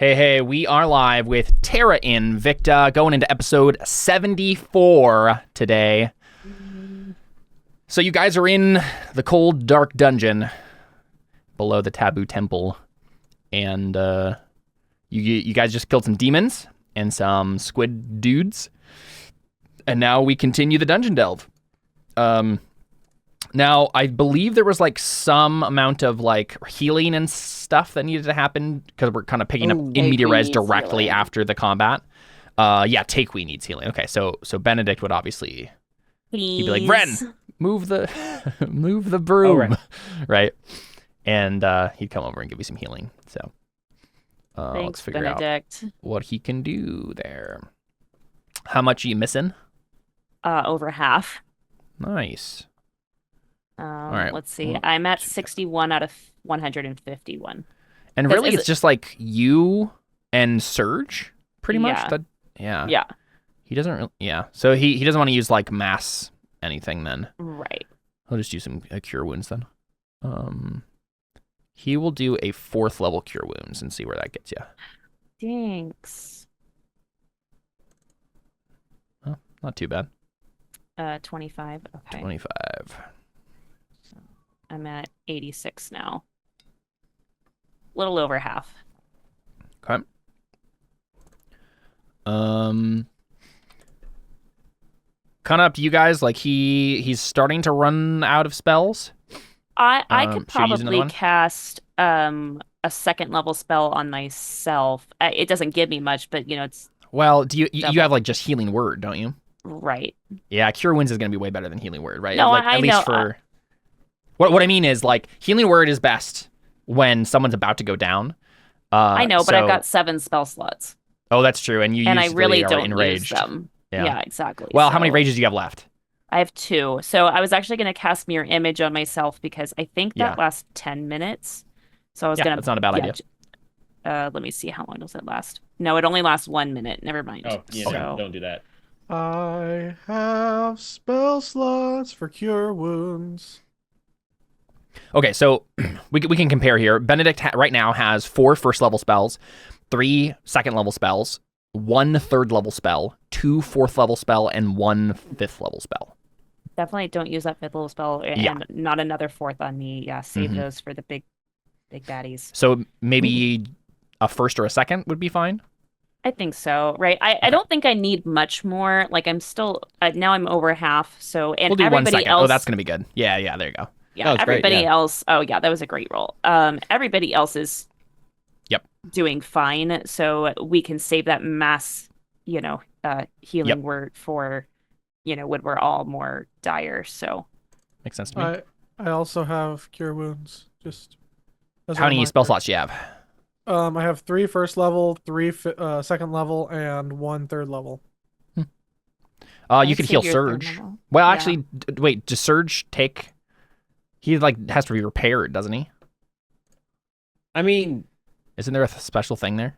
Hey, we are live with Terra Invicta, going into episode 74 today. So you guys are in the cold, dark dungeon below the Taboo Temple, and you guys just killed some demons and some squid dudes, and now we continue the dungeon delve. Now, I believe there was like some amount of like healing and stuff that needed to happen because we're kind of picking up in media res directly after the combat. Yeah, Takewee needs healing. Okay, so Benedict would obviously he'd be like, Ren, move the move the broom, right? And he'd come over and give you some healing. So Thanks, let's figure Benedict. out what he can do there. How much are you missing? Over half. Nice. All right. Let's see. I'm at 61 out of 151. And really, it's just like you and Surge, pretty much. Yeah. Yeah. He doesn't really. Yeah. So he doesn't want to use like mass anything then. Right. I'll just use some cure wounds then. He will do a 4th level cure wounds and see where that gets you. Thanks. Oh, not too bad. 25. Okay. 25. So I'm at 86 now. Little over half. Okay. Kind of up to you guys. Like he's starting to run out of spells. I could probably cast a 2nd level spell on myself. It doesn't give me much, but you know it's. Well, do you have like just healing word, don't you? Right. Yeah, cure wounds is gonna be way better than healing word, right? No, like, I at least know. For what I mean is like healing word is best when someone's about to go down. I know, but I've got 7 spell slots. Oh, that's true, and I really don't enraged. use them. Yeah, exactly. Well, how many rages do you have left? I have 2. So I was actually going to cast Mirror Image on myself because I think that lasts 10 minutes. So I was going to. That's not a bad idea. Let me see. How long does it last? No, it only lasts 1 minute. Never mind. Oh, yeah, so... don't do that. I have spell slots for cure wounds. Okay, so we can compare here. Benedict right now has 4 1st level spells, 3 2nd level spells, 1 3rd level spell, 2 4th level spell, and 1 5th level spell. Definitely don't use that 5th level spell, and not another 4th on me. Yeah, save those for the big baddies. So maybe a 1st or a 2nd would be fine? I think so, right? I don't think I need much more. Like I'm still now I'm over half. So and we'll do everybody 1 2nd. else. Oh, that's gonna be good. Yeah. There you go. Yeah, everybody else. Oh yeah, that was a great roll. Everybody else is doing fine. So we can save that mass, healing word for, when we're all more dire. So makes sense to me. I also have cure wounds. Just how many spell slots do you have? I have 3 1st level, 3 2nd level, and 1 3rd level. You could heal Surge. Well, actually, wait. Does Surge take? He has to be repaired, doesn't he? I mean, isn't there a special thing there?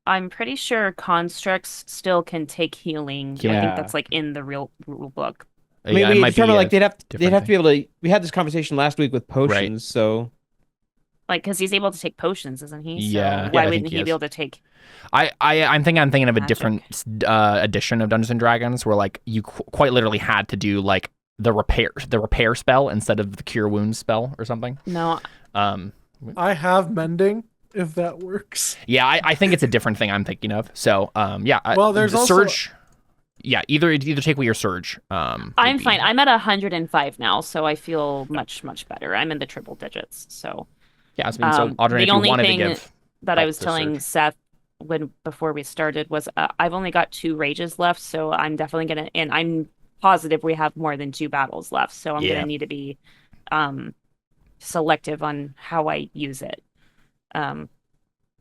I'm pretty sure constructs still can take healing. Yeah. I think that's like in the real rule book. I mean, we determined like they'd have to be able to. We had this conversation last week with potions, so. Like, because he's able to take potions, isn't he? Yeah. So why wouldn't he be able to take? I'm thinking of a different edition of Dungeons and Dragons where like you quite literally had to do like the repair spell instead of the cure wounds spell or something. No. I have mending if that works. Yeah, I think it's a different thing I'm thinking of. So well, there's also Surge. Yeah, either Takewee or Surge. I'm fine. I'm at 105 now, so I feel much better. I'm in the triple digits, so. Yeah, I mean, so Audrey, if you wanted to give that I was telling Seth before we started was I've only got 2 rages left, so I'm definitely gonna, and I'm positive we have more than 2 battles left, so I'm gonna need to be selective on how I use it. The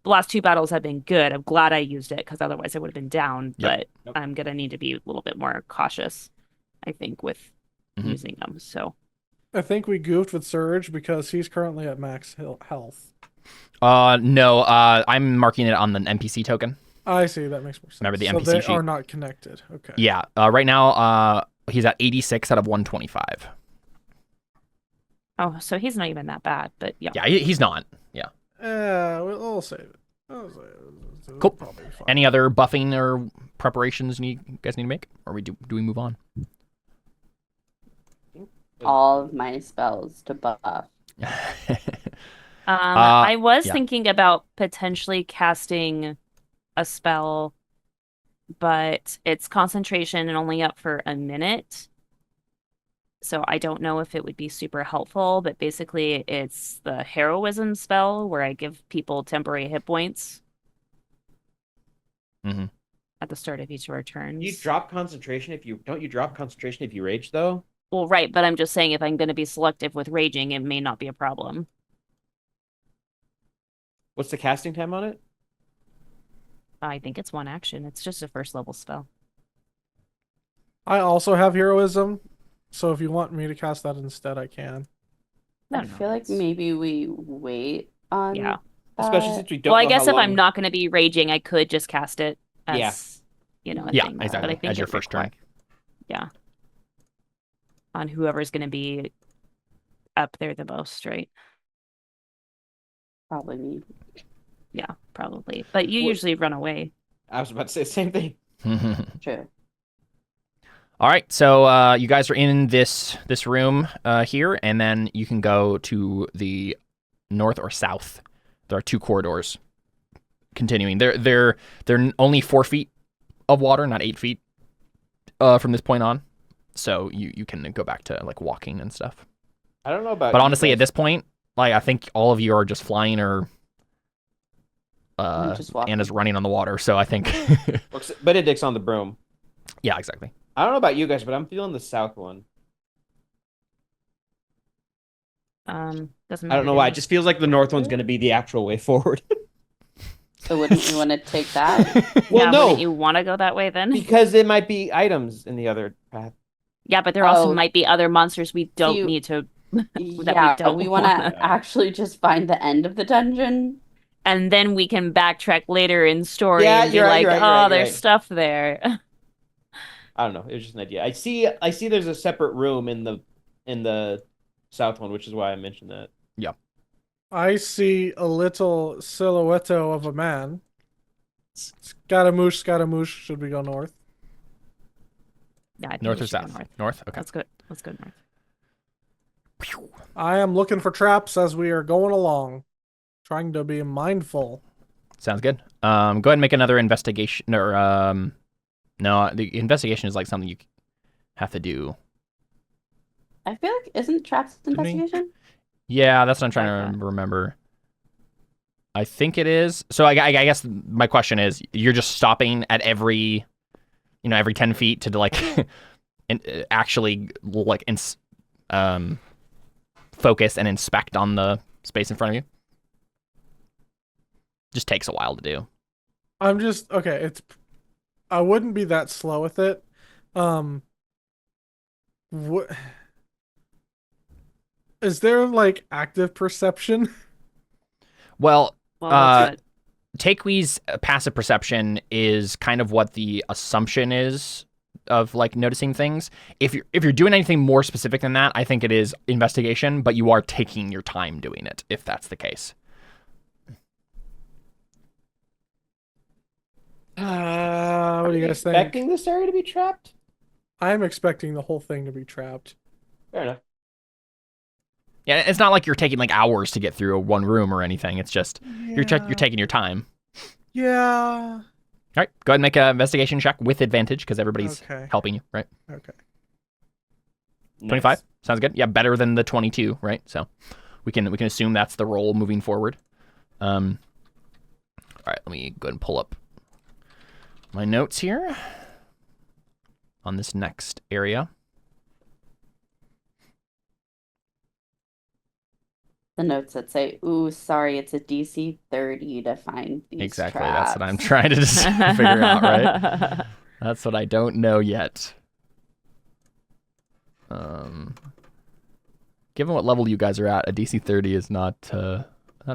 last 2 battles have been good. I'm glad I used it because otherwise I would have been down. But I'm gonna need to be a little bit more cautious, I think, with using them. So. I think we goofed with Surge because he's currently at max health. No, I'm marking it on the NPC token. I see, that makes more sense. Remember the NPC NPC they sheet? Are not connected. Okay. Yeah, right now he's at 86 out of 125. Oh, so he's not even that bad, but yeah. Yeah, he's not. Yeah. We'll save it. Cool. Any other buffing or preparations you guys need to make? Or do we move on? All of my spells to buff. I was thinking about potentially casting a spell, but it's concentration and only up for a minute. So I don't know if it would be super helpful, but basically it's the heroism spell where I give people temporary hit points at the start of each of our turns. You drop concentration if you don't. You drop concentration if you rage, though. Well, right, but I'm just saying if I'm going to be selective with raging, it may not be a problem. What's the casting time on it? I think it's one action. It's just a first level spell. I also have heroism, so if you want me to cast that instead, I can. I feel like maybe we wait on that. Especially since we don't Well, I know guess how if long... I'm not going to be raging, I could just cast it as, a thing. Exactly. But I think as your first turn. Yeah. On whoever's going to be up there the most, right? Probably me. Yeah, probably. But you usually run away. I was about to say the same thing. True. All right, so you guys are in this room here, and then you can go to the north or south. There are 2 corridors. Continuing, they're only 4 feet of water, not 8 feet from this point on. So you can go back to like walking and stuff. I don't know about. But honestly, at this point, like I think all of you are just flying or Anna's running on the water. So I think Benedict's on the broom. Yeah, exactly. I don't know about you guys, but I'm feeling the south one. Doesn't matter. I don't know why. It just feels like the north one's going to be the actual way forward. So wouldn't you want to take that? Well, no. Wouldn't you want to go that way then? Because it might be items in the other path. Yeah, but there also might be other monsters we don't need to. We want to actually just find the end of the dungeon, and then we can backtrack later in story and be like, there's stuff there. I don't know. It was just an idea. I see. There's a separate room in the south one, which is why I mentioned that. Yeah. I see a little silhouette of a man. Scaramouche. Should we go north? Yeah, I think north or south? North. Okay. Let's go north. I am looking for traps as we are going along, trying to be mindful. Sounds good. Go ahead and make another investigation. Or no, the investigation is like something you have to do. I feel like isn't traps investigation? Yeah, that's what I'm trying to remember. I think it is. So I guess my question is, you're just stopping at every 10 feet to like actually like focus and inspect on the space in front of you. Just takes a while to do. I'm just okay. I wouldn't be that slow with it. What is there like active perception? Well, Takewee's passive perception is kind of what the assumption is of like noticing things. If you're doing anything more specific than that, I think it is investigation, but you are taking your time doing it if that's the case. What do you guys think? Expecting this area to be trapped? I'm expecting the whole thing to be trapped. Fair enough. Yeah, it's not like you're taking like hours to get through one room or anything. It's just you're taking your time. Yeah. All right, go ahead and make an investigation check with advantage because everybody's helping you, right? Okay. 25 nice. Sounds good. Yeah, better than the 22, right? So we can assume that's the roll moving forward. All right, let me go ahead and pull up my notes here on this next area. The notes that say, "Ooh, sorry, it's a DC 30 to find these Exactly, traps." That's what I'm trying to just figure out, right? That's what I don't know yet. Given what level you guys are at, a DC 30 is not a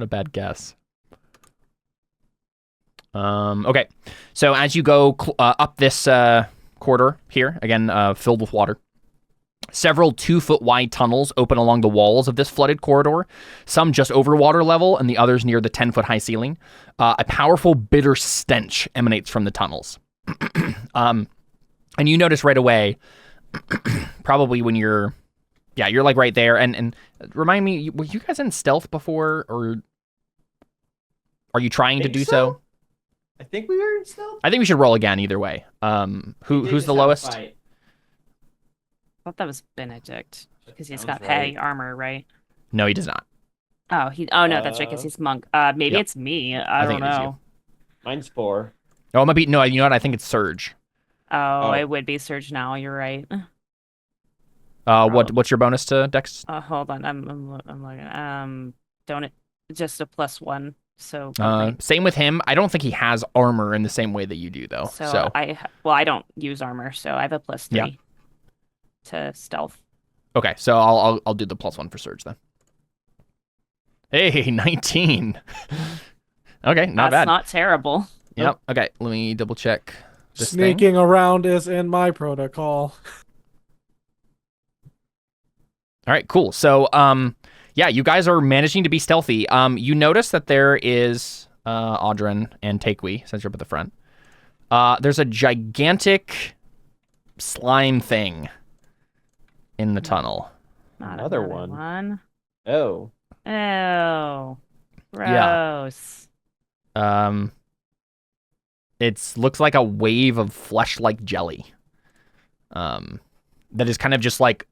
bad guess. Okay, so as you go up this corridor here, again filled with water, Several 2-foot wide tunnels open along the walls of this flooded corridor, some just over water level and the others near the 10-foot high ceiling. A powerful, bitter stench emanates from the tunnels. And you notice right away, probably when you're like right there. And remind me, were you guys in stealth before, or are you trying to do so? I think we were in stealth. I think we should roll again either way. Who's the lowest? I thought that was Benedict because he's Sounds got heavy armor, right? No, he does not. Oh, no, that's right, because he's monk. Maybe it's me. I don't think it is you. know. Mine's 4. Oh, it might be. No, you know what? I think it's Surge. Oh, it would be Surge now. You're right. What's your bonus to Dex? Hold on. I'm looking. Don't it just a +1? So same with him. I don't think he has armor in the same way that you do, though. So I don't use armor, so I have a +3 to stealth. Okay, so I'll do the +1 for Surge then. Hey, 19. Okay, not bad. That's not terrible. Yep. Okay, let me double check this Sneaking around is in my protocol. All right, cool. So, yeah, you guys are managing to be stealthy. You notice that there is Audrin and Takewee, since you're up at the front. There's a gigantic slime thing in the tunnel. Another one. Oh. Oh. Gross. Yeah. It looks like a wave of flesh-like jelly. That is kind of just like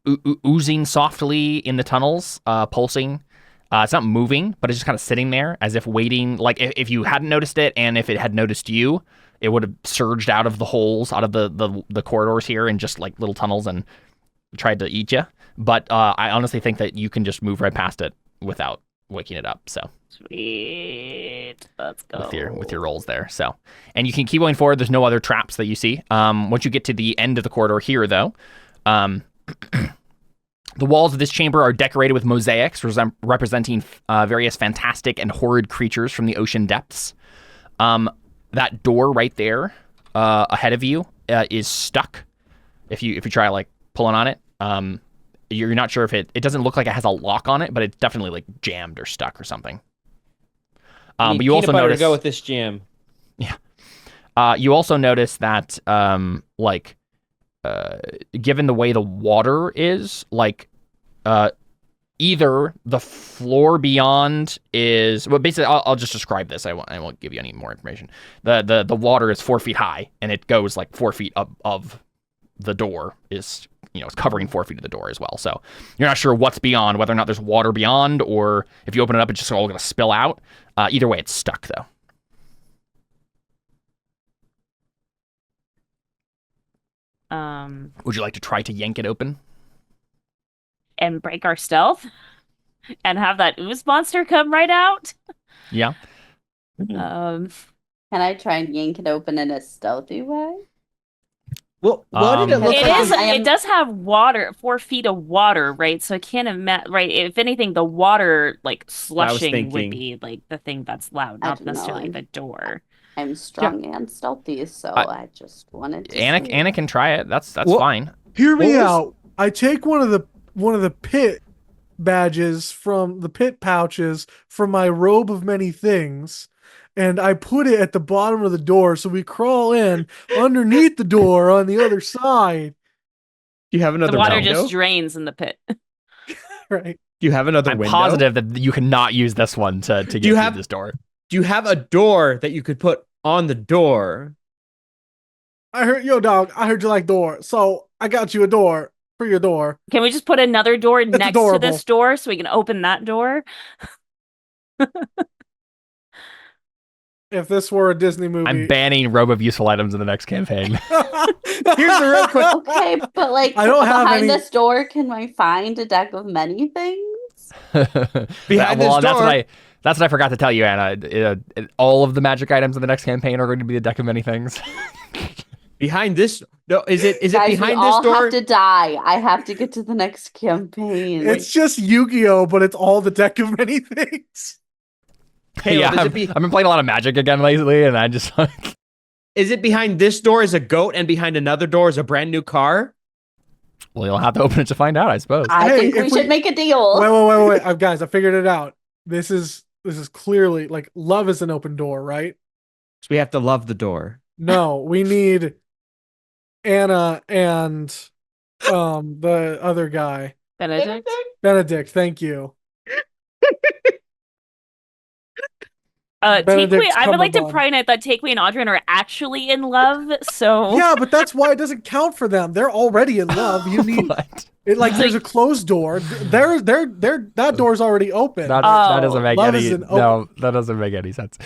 oozing softly in the tunnels, pulsing. It's not moving, but it's just kind of sitting there as if waiting. Like if you hadn't noticed it, and if it had noticed you, it would have surged out of the holes, out of the corridors here, and just like little tunnels, and tried to eat you. But I honestly think that you can just move right past it without waking it up. So sweet, let's go with your rolls there. So, and you can keep going forward. There's no other traps that you see. Once you get to the end of the corridor here, though. The walls of this chamber are decorated with mosaics representing various fantastic and horrid creatures from the ocean depths. That door right there ahead of you is stuck. If you try like pulling on it, you're not sure if it doesn't look like it has a lock on it, but it's definitely like jammed or stuck or something. But you also notice to go with this jam. Yeah. You also notice that given the way the water is, like, either the floor beyond is, well, basically, I'll just describe this. I won't give you any more information. The water is 4 feet high, and it goes like 4 feet up of the door is, it's covering 4 feet of the door as well. So you're not sure what's beyond, whether or not there's water beyond, or if you open it up, it's just all going to spill out. Either way, it's stuck though. Would you like to try to yank it open? And break our stealth? And have that ooze monster come right out? Yeah. Can I try and yank it open in a stealthy way? Well, what did it look like? It does have water, 4 feet of water, right? So I can't imagine, right? If anything, the water, like, slushing would be, like, the thing that's loud, not necessarily the door. I'm strong and stealthy, so I just wanted to Anna can try it. That's fine. Hear me out. I take one of the pit badges from the pit pouches from my robe of many things, and I put it at the bottom of the door, so we crawl in underneath the door on the other side. Do you have another window? The water window? just drains in the pit. Right. Do you have another I'm window? positive that you cannot use this one to get through this door. Do you have a door that you could put on the door? I heard, dog, I heard you like door, so I got you a door for your door. Can we just put another door next adorable. to this door so we can open that door? If this were a Disney movie... I'm banning robe of useful items in the next campaign. Here's the real quick... Okay, but like, I don't have behind any... this door, can I find a deck of many things? Behind this door... That's what I forgot to tell you, Anna. All of the magic items in the next campaign are going to be the deck of many things. Behind this... No, is it Guys, behind we this all door? have to die. I have to get to the next campaign. It's just Yu-Gi-Oh, but it's all the deck of many things. Hey, yeah, I've been playing a lot of Magic again lately, and I just like... Is it behind this door is a goat, and behind another door is a brand new car? Well, you'll have to open it to find out, I suppose. I Hey, think we if should make a deal. Wait. Guys, I figured it out. This is clearly like love is an open door, right? So we have to love the door. No, we need Anna and the other guy. Benedict, thank you. Takeway, I would like to Cumberbund. point out that Takeway and Audrey are actually in love, so Yeah, but that's why it doesn't count for them. They're already in love. You need What? it like there's a closed door. That door's already open. That Oh, doesn't make love any isn't no. That doesn't make any sense.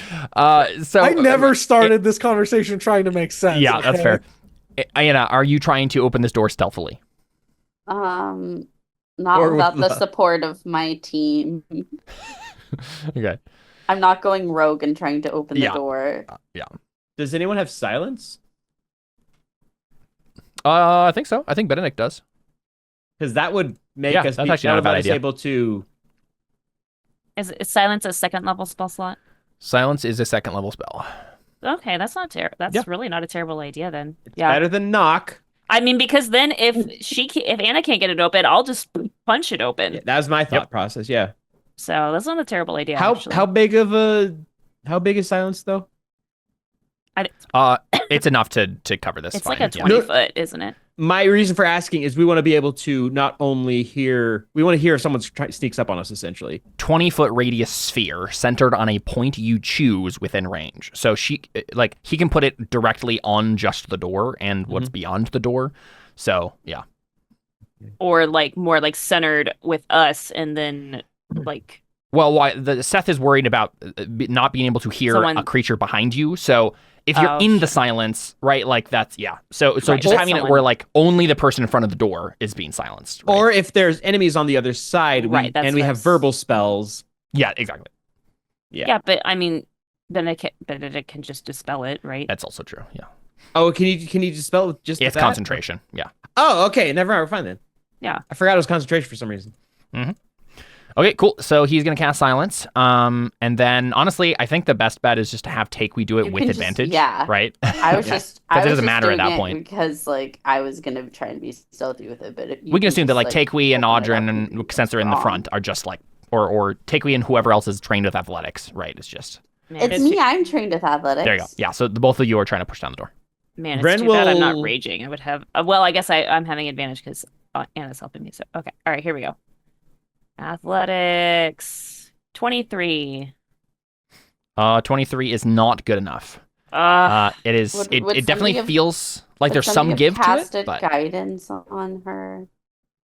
So I never started this conversation trying to make sense. Yeah, that's okay? fair. Anna, are you trying to open this door stealthily? Not Or with without the love. support of my team. Okay. I'm not going rogue and trying to open the Yeah. door. Does anyone have silence? I think so. I think Benedict does. Because that would make Yeah, us that's be actually not a that would bad let us idea. able to. is silence a second level spell slot? Silence is a second level spell. Okay, that's not terrible. That's Yeah. really not a terrible idea then. It's Yeah, better than knock. I mean, because then if Anna can't get it open, I'll just punch it open. Yeah, that was my thought process. Yeah. So that's not a terrible idea. How actually. big is silence though? It's enough to cover this. It's fine. like a Yeah. 20 foot, isn't it? My reason for asking is we want to be able to not only hear, we want to hear if someone sneaks up on us, essentially. 20-foot radius sphere centered on a point you choose within range. So he can put it directly on just the door and what's beyond the door. So yeah. Or like more like centered with us, and then like. Well, Seth is worried about not being able to hear a creature behind you. So if you're in the silence, right, like that's So Right, just having it where like only the person in front of the door is being silenced. Right? Or if there's enemies on the other side, Right, that's and we have nice. verbal spells. Yeah, exactly. Yeah, but I mean, Benedict can just dispel it, right? That's also true. Yeah. Oh, can you dispel it with just It's that? concentration. Yeah. Oh, okay. Never mind. We're fine then. Yeah. I forgot it was concentration for some reason. Okay, cool. So he's gonna cast silence. And then honestly, I think the best bet is just to have Takeway do it You with can just- advantage. yeah. Right. I was just Because it was doesn't just matter at doing that it point. because like I was gonna try and be stealthy with it, but if you We can assume that just, like Takeway and open it up Audrin, and since they're in the wrong. front, are just like, or Takeway and whoever else is trained with athletics, right? It's just Man, It's me. I'm trained with athletics. there you go. Yeah. So the both of you are trying to push down the door. Man, it's Ren too bad I'm not will- raging. I would have. Well, I guess I'm having advantage because Anna's helping me. So okay, all right, here we go. Athletics 23. 23 is not good enough. It is. Would It somebody definitely have- feels like Would there's some somebody have give to it, casted but guidance on her.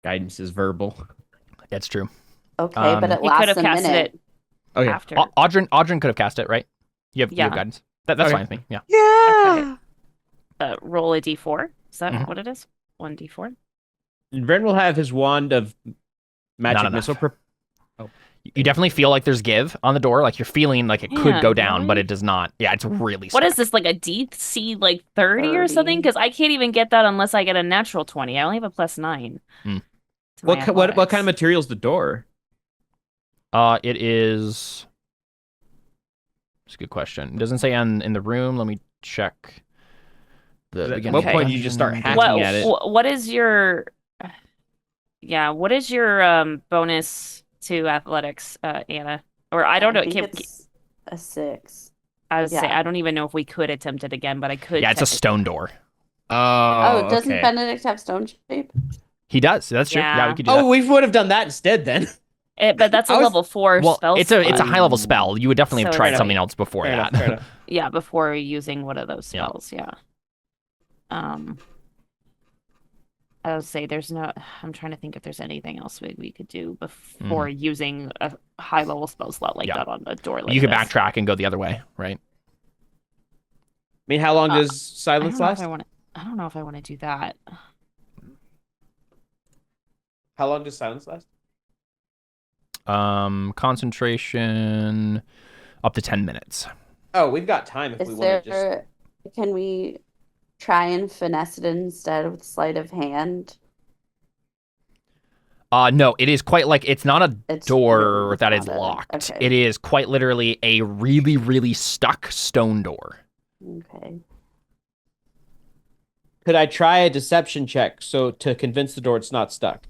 Guidance is verbal. it's true. Okay, but it He could lasts have a casted minute. it Okay. after. Audrin could have cast it, right? You have Yeah. guidance. That's Okay. fine with me. Yeah. Okay. Roll a d4. Is that Mhm. what it is? 1d4. Ren will have his wand of magic enough. missile. You definitely feel like there's give on the door. Like you're feeling like it could Man, go down, but really? it does not. Yeah, it's really. What is stuck. this, like a DC like 30 or 30. something? Because I can't even get that unless I get a natural 20. I only have a +9. Hmm. to my What kind of athletics. material's the door? It is. It's a good question. It doesn't say in the room. Let me check. At beginning what of point the you just start dungeon. hacking at it? What is your what is your bonus to athletics, Anna? Or I don't know. think Can, it's a 6. I would say yeah. I don't even know if we could attempt it again, but I could. Yeah, it's a technically. stone door. Oh, doesn't okay. Benedict have stone shape? He does. That's true. Yeah, Yeah. we could do Oh, that. we would have done that instead then. But that's a I was- level 4 Well, spell. it's a slot. high level spell. You would definitely have So tried it's- something else before Fair that. enough, fair enough. Yeah, before using one of those Yeah. spells. Yeah. I would say there's no. I'm trying to think if there's anything else we could do before using a high level spell slot like Yeah. that on a door like You could this. backtrack and go the other way, right? I mean, how long does I silence don't know if last? I don't know if I want to do that. How long does silence last? Concentration up to 10 minutes. Oh, we've got time if we Is want to just. there? Can we try and finesse it instead with sleight of hand? No, it is quite like it's not a It's door really that is not a- locked. okay. It is quite literally a really, really stuck stone door. Okay. Could I try a deception check to convince the door it's not stuck?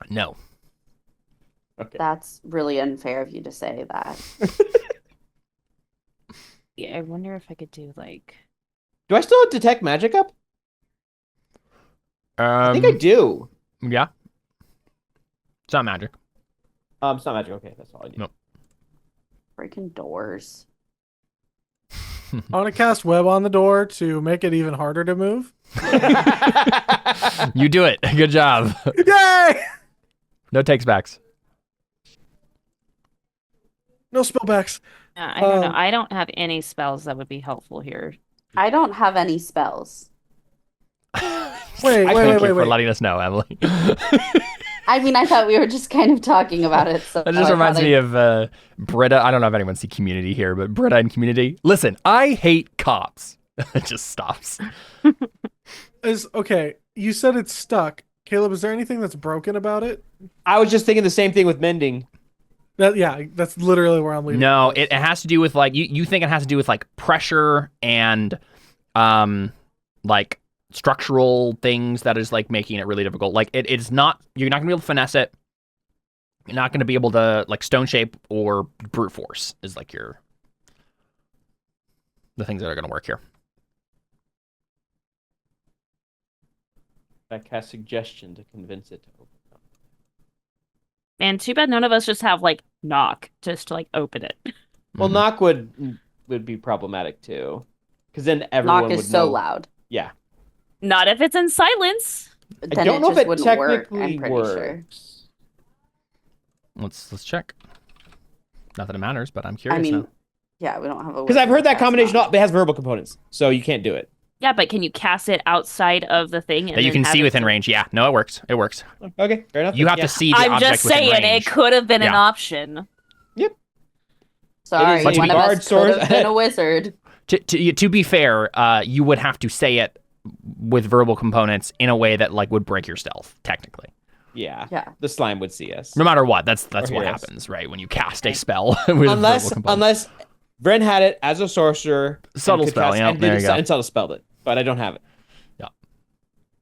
No. Okay. That's really unfair of you to say that. Yeah, I wonder if I could do like. Do I still have detect magic up? I think I do. Yeah. It's not magic. It's not magic. Okay, that's all I need. No. Breaking doors. I want to cast web on the door to make it even harder to move. You do it. Good job. Yay! No takes backs. No spellbacks. I don't know. I don't have any spells that would be helpful here. I don't have any spells. Wait, Thank you for wait. letting us know, Emily. I mean, I thought we were just kind of talking about it. So That just reminds me of Britta. I don't know if anyone see Community here, but Britta in Community. Listen, I hate cops. It just stops. Okay, you said it's stuck. Caleb, is there anything that's broken about it? I was just thinking the same thing with mending. That's literally where I'm leading. No, it has to do with like you think it has to do with like pressure and like structural things that is like making it really difficult. Like it's not, you're not gonna be able to finesse it. You're not gonna be able to like stone shape or brute force is like the things that are gonna work here. I cast suggestion to convince it to open up. Man, too bad none of us just have like knock just to like open it. Well, knock would be problematic too, because then everyone Knock is would so know. loud. Yeah. Not if it's in silence. Then I don't know if just it wouldn't work, technically I'm pretty sure. works. Let's check. Not that it matters, but I'm curious I mean, now. yeah, we don't have a. Because I've heard that cast combination knock. it has verbal components, so you can't do it. Yeah, but can you cast it outside of the thing? And That you then can have see it within to- range. Yeah, no, it works. It works. Okay, fair enough. You have Yeah. to see the I'm object just within saying range. it could have been an Yeah. option. Sorry, It is one a of bard us sword. could have been a wizard. To be fair, you would have to say it with verbal components in a way that like would break your stealth, technically. Yeah. Yeah. The slime would see us. No matter what, that's what hear us. happens, right? When you cast a spell with verbal components. Unless Bren had it as a sorcerer. and Subtle could spell, cast- yeah, and there did you it- go. And subtle spelled it, but I don't have it. Yeah.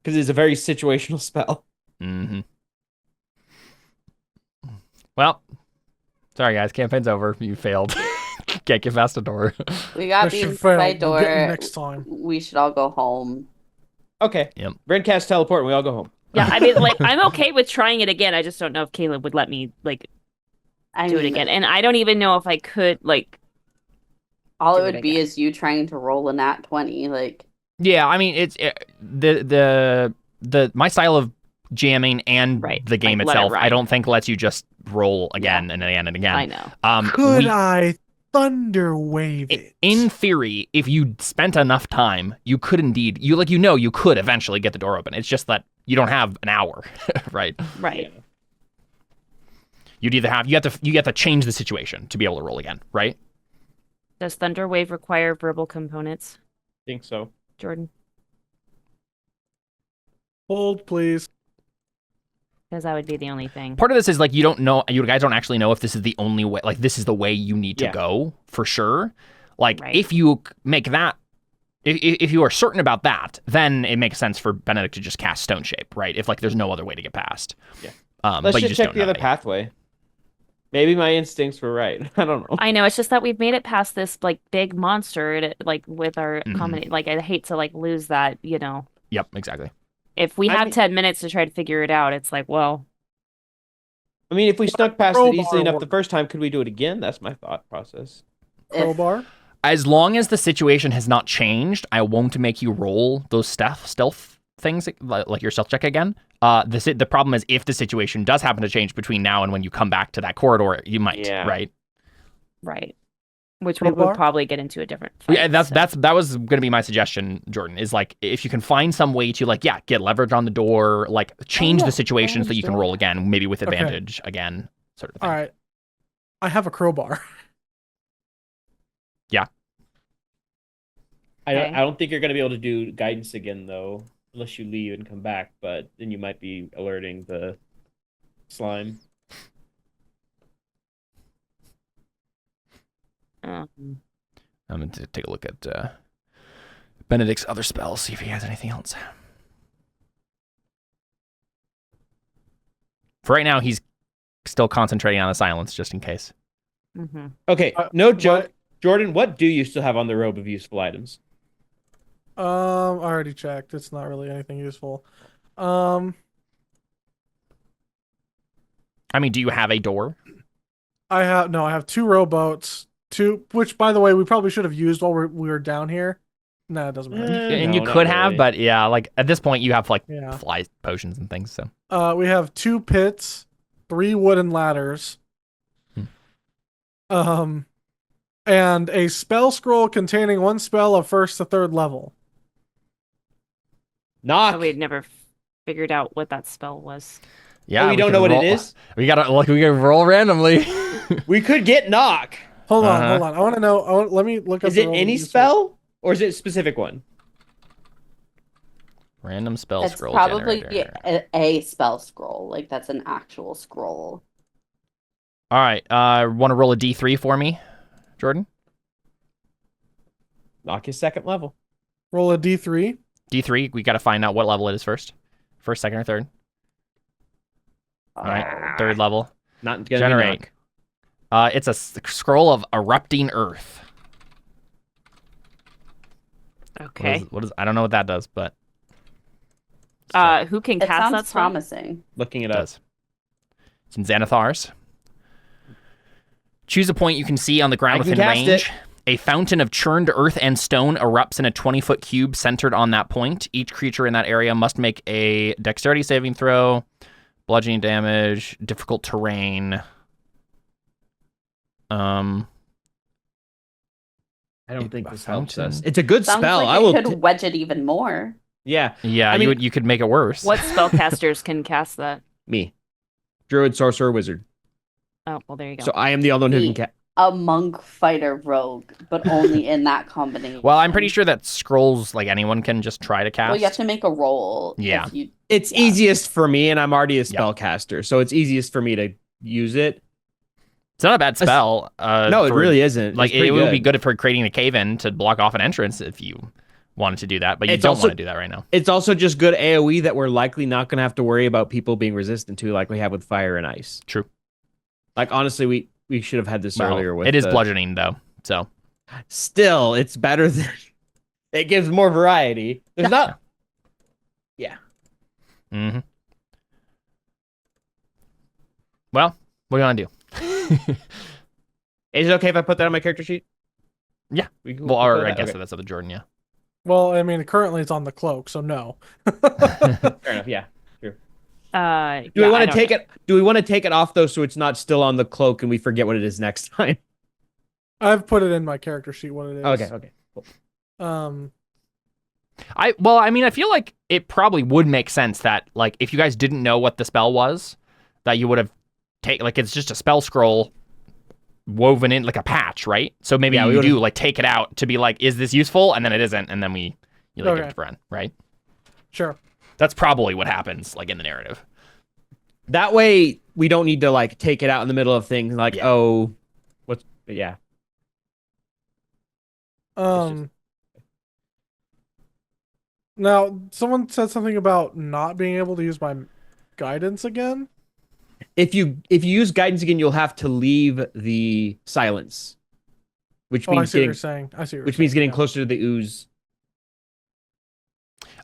Because it's a very situational spell. Mm-hmm. Well, sorry guys, campaign's over. You failed. Can't get past the door. We got Mission beat by failed. We'll get you door. next time. We should all go home. Okay. Yep. Bren cast teleport and we all go home. Yeah, I mean, like, I'm okay with trying it again. I just don't know if Caleb would let me, like, I do it mean, again. And I don't even know if I could, like, all do it it would be again. is you trying to roll a nat 20. Like, Yeah, I mean the my style of jamming and Right, the game like, let it itself, I ride. don't think lets you just roll again and again and again. I know. Could we- I thunder wave it? In theory, if you spent enough time, you could indeed you could eventually get the door open. It's just that you don't have an hour, right? Right. You have to change the situation to be able to roll again, right? Does Thunder Wave require verbal components, I think so. Jordan? Hold, please. Because that would be the only thing. Part of this is like you guys don't actually know if this is the only way, like this is the way you need to Yeah. go for sure. Like Right. if you make that, if you are certain about that, then it makes sense for Benedict to just cast Stone Shape, right? If like there's no other way to get past. Yeah. But you Let's just check don't the know other yet. pathway. Maybe my instincts were right. I don't know. I know, it's just that we've made it past this, like, big monster, and like, with our Mhm. combination. Like, I hate to, like, lose that, you know. Yep, exactly. If we I have mean- 10 minutes to try to figure it out, it's like, well, I mean, if we snuck past it Crowbar easily enough the work. first time, could we do it again? That's my thought process. Crowbar. As long as the situation has not changed, I won't make you roll those stealth things like your stealth check again. The problem is if the situation does happen to change between now and when you come back to that corridor, you might, Yeah. right? right. Which we would Crowbar? probably get into a different fight. Yeah, so. that was going to be my suggestion, Jordan, is like if you can find some way to like get leverage on the door, like change yeah, the situation so that you can understand. roll again, maybe with Okay. advantage again, sort of thing. All right. I have a crowbar. Okay. I don't think you're going to be able to do guidance again, though, unless you leave and come back, but then you might be alerting the slime. Um, I'm going to take a look at Benedict's other spells, see if he has anything else. For right now, he's still concentrating on the silence, just in case. Mm-hmm. Okay, no joke. Jordan, what do you still have on the robe of useful items? I already checked. It's not really anything useful. I mean, do you have a door? I have 2 rowboats. 2, which by the way, we probably should have used while we were down here. No, it doesn't matter. And No, you not could have, really. but yeah, like at this point, you have like Yeah. fly potions and things. So We have 2 pits, 3 wooden ladders. And a spell scroll containing 1 spell of 1st to 3rd level. Knock. Oh, we had never figured out what that spell was. yeah, we don't can know what it roll- is? We gotta roll randomly. We could get knock. Hold on. Uh-huh. I want to know. Let me look up. Is the it roll any that you said. spell or is it a specific one? Random spell It's scroll probably generator. a spell scroll. Like that's an actual scroll. All right, want to roll a D3 for me, Jordan? Knock is 2nd level. Roll a D3. D3. We got to find out what level it is first. First, second, or third. All right, 3rd level. Not gonna Generate. Be knock. It's a scroll of erupting earth. Okay. What is? I don't know what that does, but Who can It cast that sounds spell? promising. Looking it it up. does. It's in Xanathars. Choose a point you can see on the ground I can within cast range. it. A fountain of churned earth and stone erupts in a 20-foot cube centered on that point. Each creature in that area must make a dexterity saving throw, bludgeoning damage, difficult terrain. I don't It- think a this helps fountain. us. It's a good Sounds spell. like I it will. could wedge it even more. Yeah, Yeah, I mean- you could make it worse. What spellcasters can cast that? me, druid, sorcerer, wizard. Oh, well, there you go. So I am the only one who can Me. cast. A monk fighter rogue, but only in that combination. Well, I'm pretty sure that scrolls, like anyone can just try to cast. Well, you have to make a roll. Yeah. If you, It's Yeah. easiest for me, and I'm already a Yeah. spellcaster, so it's easiest for me to use it. It's not a bad spell. No, it really isn't. Like, It's pretty it would be good for creating a cave-in to block off an entrance if you wanted to do that, but you It's don't also- want to do that right now. It's also just good AoE that we're likely not going to have to worry about people being resistant to, like we have with fire and ice. True. Like honestly, we should have had this Well, earlier. With it is the- bludgeoning, though, so. Still, it's better than. It gives more variety. There's not. Mm-hmm. Well, what do you want to do? Is it okay if I put that on my character sheet? Yeah. We can- Well, we'll or put I that- guess okay. that's up to Jordan, yeah. Well, I mean, currently it's on the cloak, so no. Fair enough. Yeah. Do Do we want to take it? Do we want to take it off though, so it's not still on the cloak and we forget what it is next time? I've put it in my character sheet what it is. Okay. Okay. Cool. I mean, I feel like it probably would make sense that, like, if you guys didn't know what the spell was, that you would have taken, like, it's just a spell scroll woven in, like a patch, right? So maybe Yeah, we you would've- do, like, take it out to be like, is this useful? And then it isn't, and then you, like, give Okay. it to Bren, right? Sure. That's probably what happens, like, in the narrative. That way, we don't need to like take it out in the middle of things. Like, Yeah. oh, what's yeah. Now, someone said something about not being able to use my guidance again. If you use guidance again, you'll have to leave the silence, which Oh, I means see what you're getting saying. I see. What which you're means getting saying, closer to the ooze.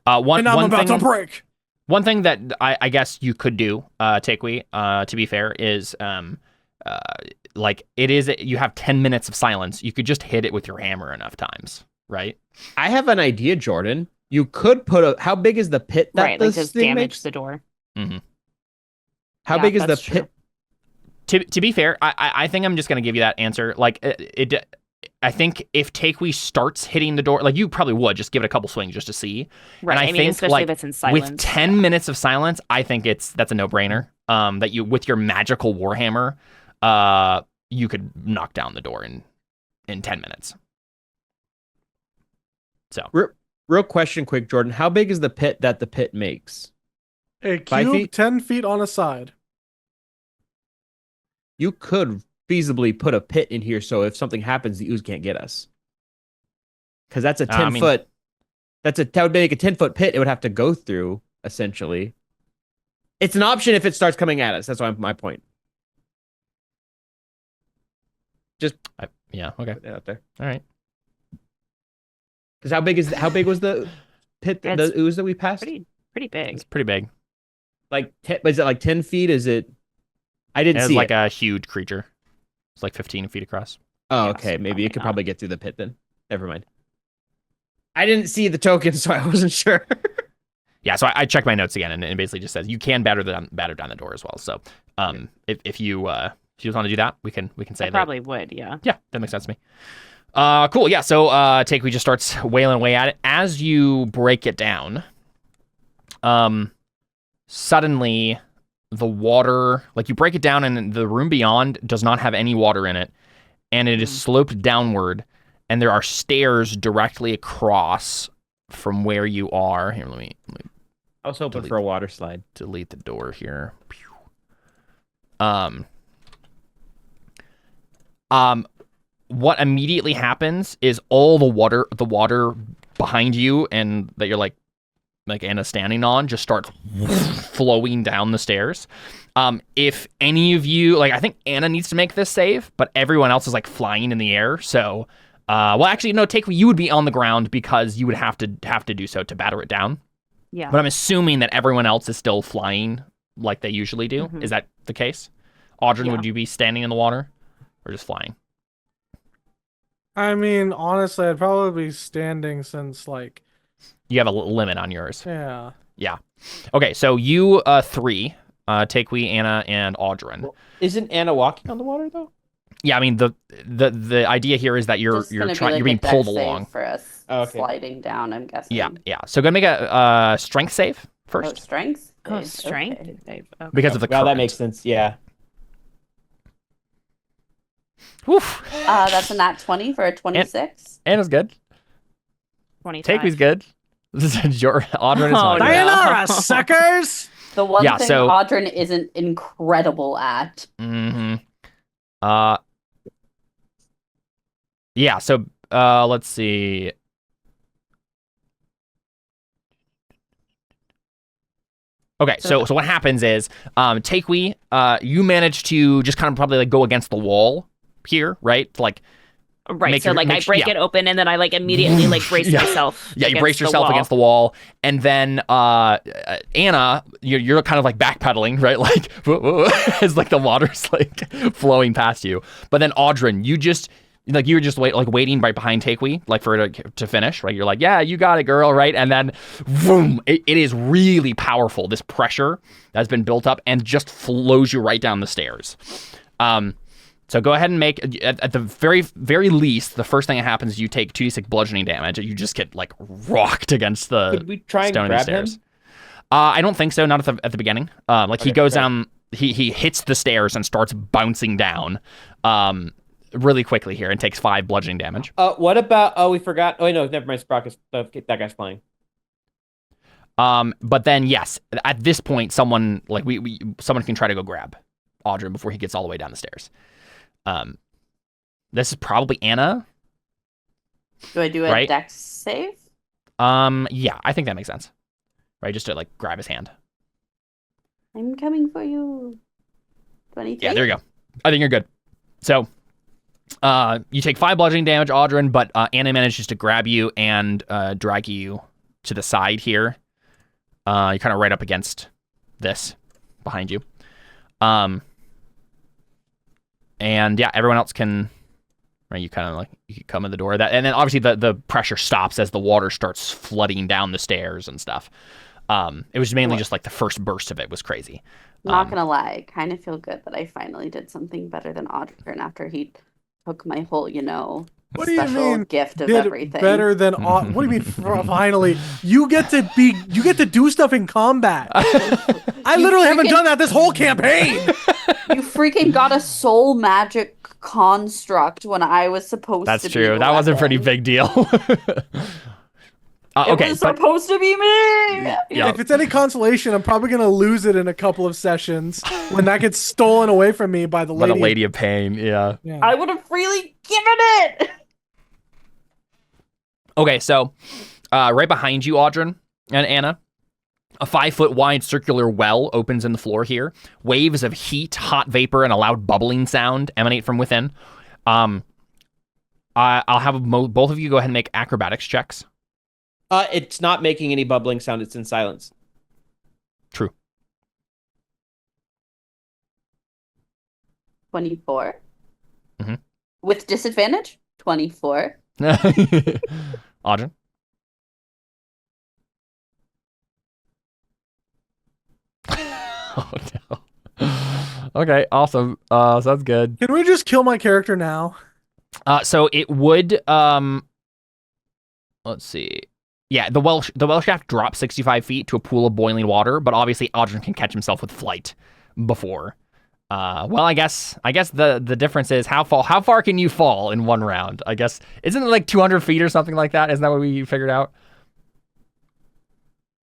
One And I'm one about thing, to break. one thing that I guess you could do, Takewee, to be fair, is like, it is, you have 10 minutes of silence. You could just hit it with your hammer enough times, right? I have an idea, Jordan. You could put a. How big is the pit that Right, like this just thing damage makes? the door. How Yeah, big is the that's true. pit? To be fair, I think I'm just gonna give you that answer. Like, I think if Takewee starts hitting the door, like, you probably would just give it a couple swings just to see. Right. And I I mean, think, especially like, if it's in silence. With 10 minutes of silence, I think that's a no-brainer. That you, with your magical warhammer, you could knock down the door in 10 minutes. So Real question, quick, Jordan. How big is the pit that the pit makes? A 5 cube, feet? 10 feet on a side. You could feasibly put a pit in here, so if something happens, the ooze can't get us. Because that's a 10 I mean, foot. that would make a 10-foot pit. It would have to go through essentially. It's an option if it starts coming at us. That's my point. Just yeah. Okay. put that out there. All right. Because how big was the pit? The ooze that we passed? Pretty big. It's pretty big. Like is it like 10 feet? Is it? I didn't It's see like it. a huge creature. It's like 15 feet across. Oh, Yeah, okay. so Maybe it could not. probably get through the pit then. Never mind. I didn't see the token, so I wasn't sure. Yeah, so I checked my notes again, and it basically just says you can batter down the door as well. So, if you want to do that, we can say I that. probably would, yeah. Yeah, that makes sense to me. Cool. Yeah. So, Takewee just starts wailing away at it as you break it down. Suddenly, the water, like you break it down, and the room beyond does not have any water in it, and it is sloped downward, and there are stairs directly across from where you are. Here, let me I was hoping for a water slide. delete the door here. What immediately happens is all the water behind you and that you're like Anna's standing on just starts flowing down the stairs. If any of you, I think Anna needs to make this save, but everyone else is like flying in the air. So, well, actually, no, Takewee, you would be on the ground because you would have to do so to batter it down. Yeah. But I'm assuming that everyone else is still flying like they usually do. Mhm. Is that the case? Audrey, Yeah. would you be standing in the water or just flying? I mean, honestly, I'd probably be standing since You have a limit on yours. yeah. Yeah. Okay, so you three, Takewee, Anna, and Audrin. Well, isn't Anna walking on the water though? Yeah, I mean the idea here is that you're Just gonna be trying like you're being a dex pulled save along. for us Oh, okay. sliding down, I'm guessing. Yeah. So go make a strength save Oh, first strength? Oh, save, strength. okay. Okay. because of the Well, current. that makes sense. Yeah. Oof. That's a nat 20 for a 26. Anna's good. 25. Takewee's good. This is your Audrin is not Oh, good. no. Sayonara, suckers! The one Yeah, thing so- Audrin isn't incredible at. Mm-hmm. Yeah, so let's see. Okay, so what happens is, Takewee, you manage to just kind of probably like go against the wall here, right? Right. Make So your- I make- break yeah. it open and then I immediately brace Yeah. myself. Yeah, you against brace the yourself wall. against the wall, and then Anna, you're kind of like backpedaling, right? Like as the water's flowing past you. But then Audrin, you just you were just waiting right behind Takewee, for it to finish, right? You're like, yeah, you got it, girl, right? And then, boom! It is really powerful. This pressure that's been built up and just flows you right down the stairs. So go ahead and make, at the very, very least, the first thing that happens is you take 2d6 bludgeoning damage, and you just get, rocked against the Could we try and stone of the grab stairs. him? I don't think so, not at the beginning. He Okay, goes great. down, he hits the stairs and starts bouncing down really quickly here and takes 5 bludgeoning damage. What about? Oh, we forgot. Oh, wait, no, never mind. Sprock is that guy's flying. But then, yes, at this point, someone, someone can try to go grab Audrin before he gets all the way down the stairs. This is probably Anna. Do I do a Right. dex save? Yeah, I think that makes sense. Right, just to grab his hand. I'm coming for you. 23? Yeah, there you go. I think you're good. So, you take 5 bludgeoning damage, Audrin, but Anna manages to grab you and drag you to the side here. You're kind of right up against this behind you. And yeah, everyone else can. Right, you kind of you come in the door. And then obviously the pressure stops as the water starts flooding down the stairs and stuff. It was mainly just the first burst of it was crazy. Not gonna lie, kind of feel good that I finally did something better than Audrin after he took my whole, What do you special mean? gift of Did everything. better than what do you mean? Finally, you get to do stuff in combat. I literally haven't done that this whole campaign. You freaking got a soul magic construct when I was supposed That's to be true. the That was a pretty weapon. big deal. It Okay, was but supposed to be me. Yeah. If it's any consolation, I'm probably gonna lose it in a couple of sessions when that gets stolen away from me by the but lady. a lady of pain, yeah. Yeah. I would have freely given it. Okay, so right behind you, Audryn and Anna, a 5-foot wide circular well opens in the floor here. Waves of heat, hot vapor, and a loud bubbling sound emanate from within. I'll have both of you go ahead and make acrobatics checks. It's not making any bubbling sound. It's in silence. True. 24. Mm-hmm. With disadvantage? 24. Audryn? Oh, no. Okay, awesome. Sounds good. Can we just kill my character now? So it would, let's see. Yeah, the well shaft drops 65 feet to a pool of boiling water, but obviously Audryn can catch himself with flight before. Well, I guess the difference is how far can you fall in one round? I guess, isn't it like 200 feet or something like that? Isn't that what we figured out?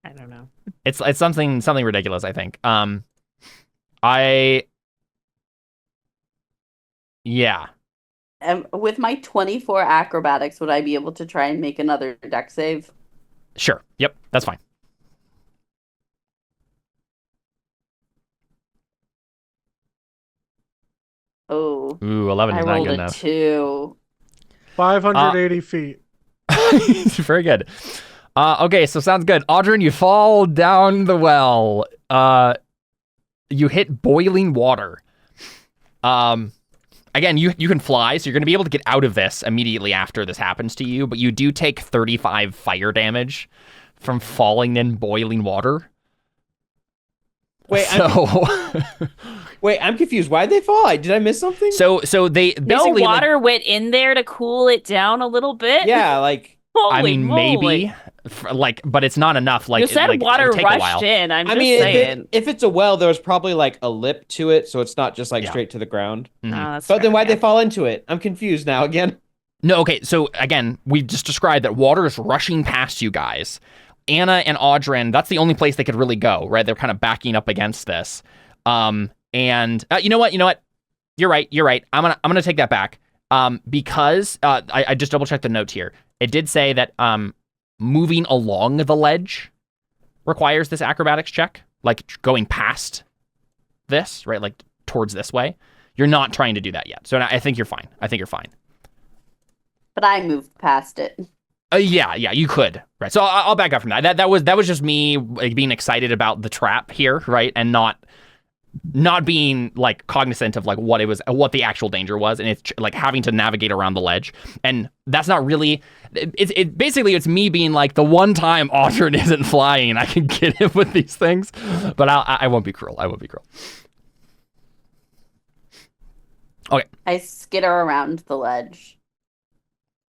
I don't know. It's something ridiculous, I think. Yeah. With my 24 acrobatics, would I be able to try and make another deck save? Sure. Yep, that's fine. Oh. Ooh, 11 I is not rolled good a enough. 2. 580 feet. Very good. Okay, so sounds good. Audryn, you fall down the well. You hit boiling water. Again, you can fly, so you're going to be able to get out of this immediately after this happens to you, but you do take 35 fire damage from falling in boiling water. Wait, I'm confused. Why'd they fall? Did I miss something? So they basically No water went in there to cool it down a little bit? Yeah, like... Holy I mean, moly. maybe, but it's not enough. Like You said water it would take a rushed while. in. I'm just mean, saying. if it's a well, there was probably like a lip to it, so it's not just like Yeah. straight to the ground. Mhm. Oh, that's But then fair, why'd yeah. they fall into it? I'm confused now again. No, okay, so again, we just described that water is rushing past you guys. Anna and Audryn, that's the only place they could really go, right? They're kind of backing up against this. And you know what? You're right. I'm gonna take that back. Because I just double checked the notes here. It did say that moving along the ledge requires this acrobatics check, like going past this, right? Like towards this way. You're not trying to do that yet. So I think you're fine. But I moved past it. Yeah, you could. Right. So I'll back up from that. That was just me like, being excited about the trap here, right? And not being like cognizant of like what the actual danger was, and it's like having to navigate around the ledge. And that's not really basically it's me being like the one time Audryn isn't flying, I can get him with these things. But I won't be cruel. Okay. I skitter around the ledge.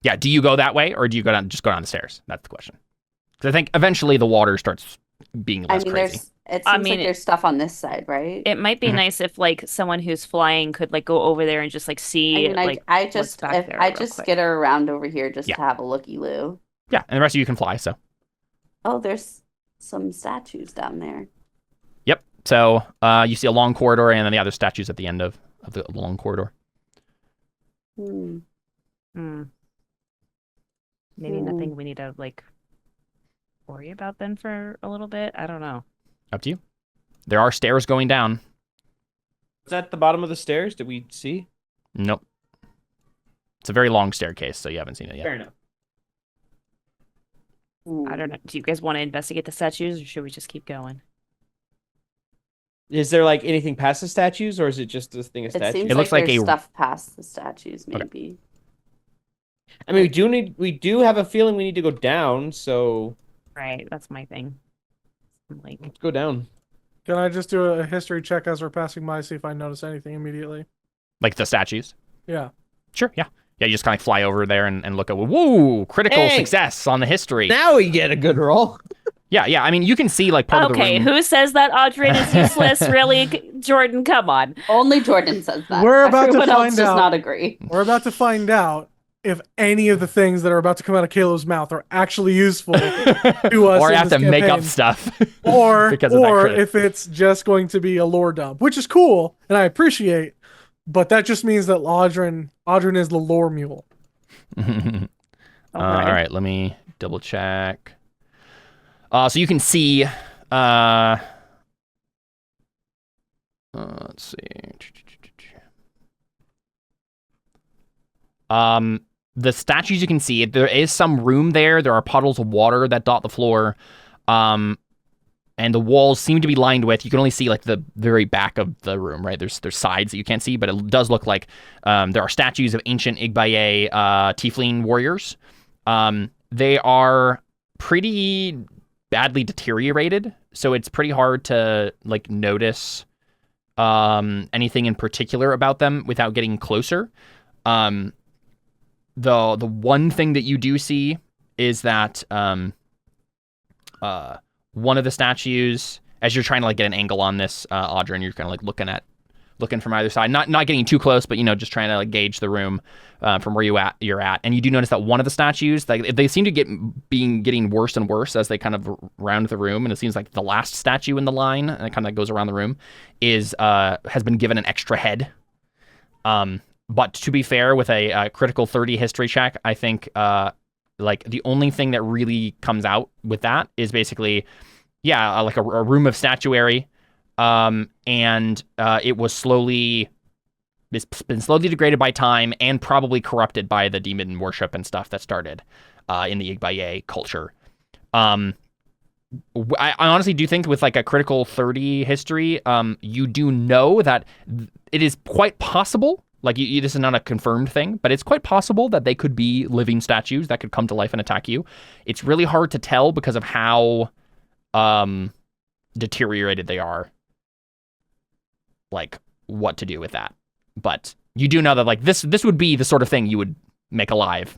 Yeah, do you go that way, or do you go down the stairs? That's the question. Because I think eventually the water starts being less crazy. It seems like there's stuff on this side, right? It might be nice if like someone who's flying could like go over there and just like see. I just skitter around over here just to have a looky-loo. Yeah, and the rest of you can fly. So. Oh, there's some statues down there. Yep. So you see a long corridor, and then the other statues at the end of the long corridor. Maybe nothing we need to like worry about then for a little bit. I don't know. Up to you. There are stairs going down. Is that the bottom of the stairs? Did we see? Nope. It's a very long staircase, so you haven't seen it yet. Fair enough. I don't know. Do you guys want to investigate the statues, or should we just keep going? Is there like anything past the statues, or is it just this thing of statues? Seems It looks like there's a stuff past the statues, maybe. Okay. I mean, we do have a feeling we need to go down, so Right, that's my thing. I'm like, let's go down. Can I just do a history check as we're passing by, see if I notice anything immediately? Like the statues? Yeah. Sure, yeah. Yeah, you just kind of fly over there and look at, woo, critical success on the history. Now we get a good roll. Yeah. I mean, you can see like part of the room. okay, who says that Audryn is useless? Really, Jordan? Come on. Only Jordan says that. We're about to Everyone else find does out. not agree. We're about to find out if any of the things that are about to come out of Kalo's mouth are actually useful to us. Or in have this to make up campaign. stuff. Or because of that crit. if it's just going to be a lore dump, which is cool and I appreciate, but that just means that Audryn is the lore mule. All right, let me double check. So you can see. Let's see. The statues you can see, there is some room there. There are puddles of water that dot the floor. And the walls seem to be lined with, you can only see like the very back of the room, right? There's sides that you can't see, but it does look like there are statues of ancient Igbaye tiefling warriors. They are pretty badly deteriorated, so it's pretty hard to like notice anything in particular about them without getting closer. The one thing that you do see is that one of the statues, as you're trying to like get an angle on this, Audra, and you're kind of like looking from either side, not getting too close, but just trying to like gauge the room from where you're at, and you do notice that one of the statues, like they seem to getting worse and worse as they kind of round the room, and it seems like the last statue in the line, and it kind of goes around the room, has been given an extra head. But to be fair, with a critical 30 history check, I think like the only thing that really comes out with that is basically, like a room of statuary, and it's been slowly degraded by time and probably corrupted by the demon worship and stuff that started in the Igbaye culture. I honestly do think with like a critical 30 history, you do know that it is quite possible. Like, this is not a confirmed thing, but it's quite possible that they could be living statues that could come to life and attack you. It's really hard to tell because of how deteriorated they are, like, what to do with that. But you do know that, like, this would be the sort of thing you would make alive,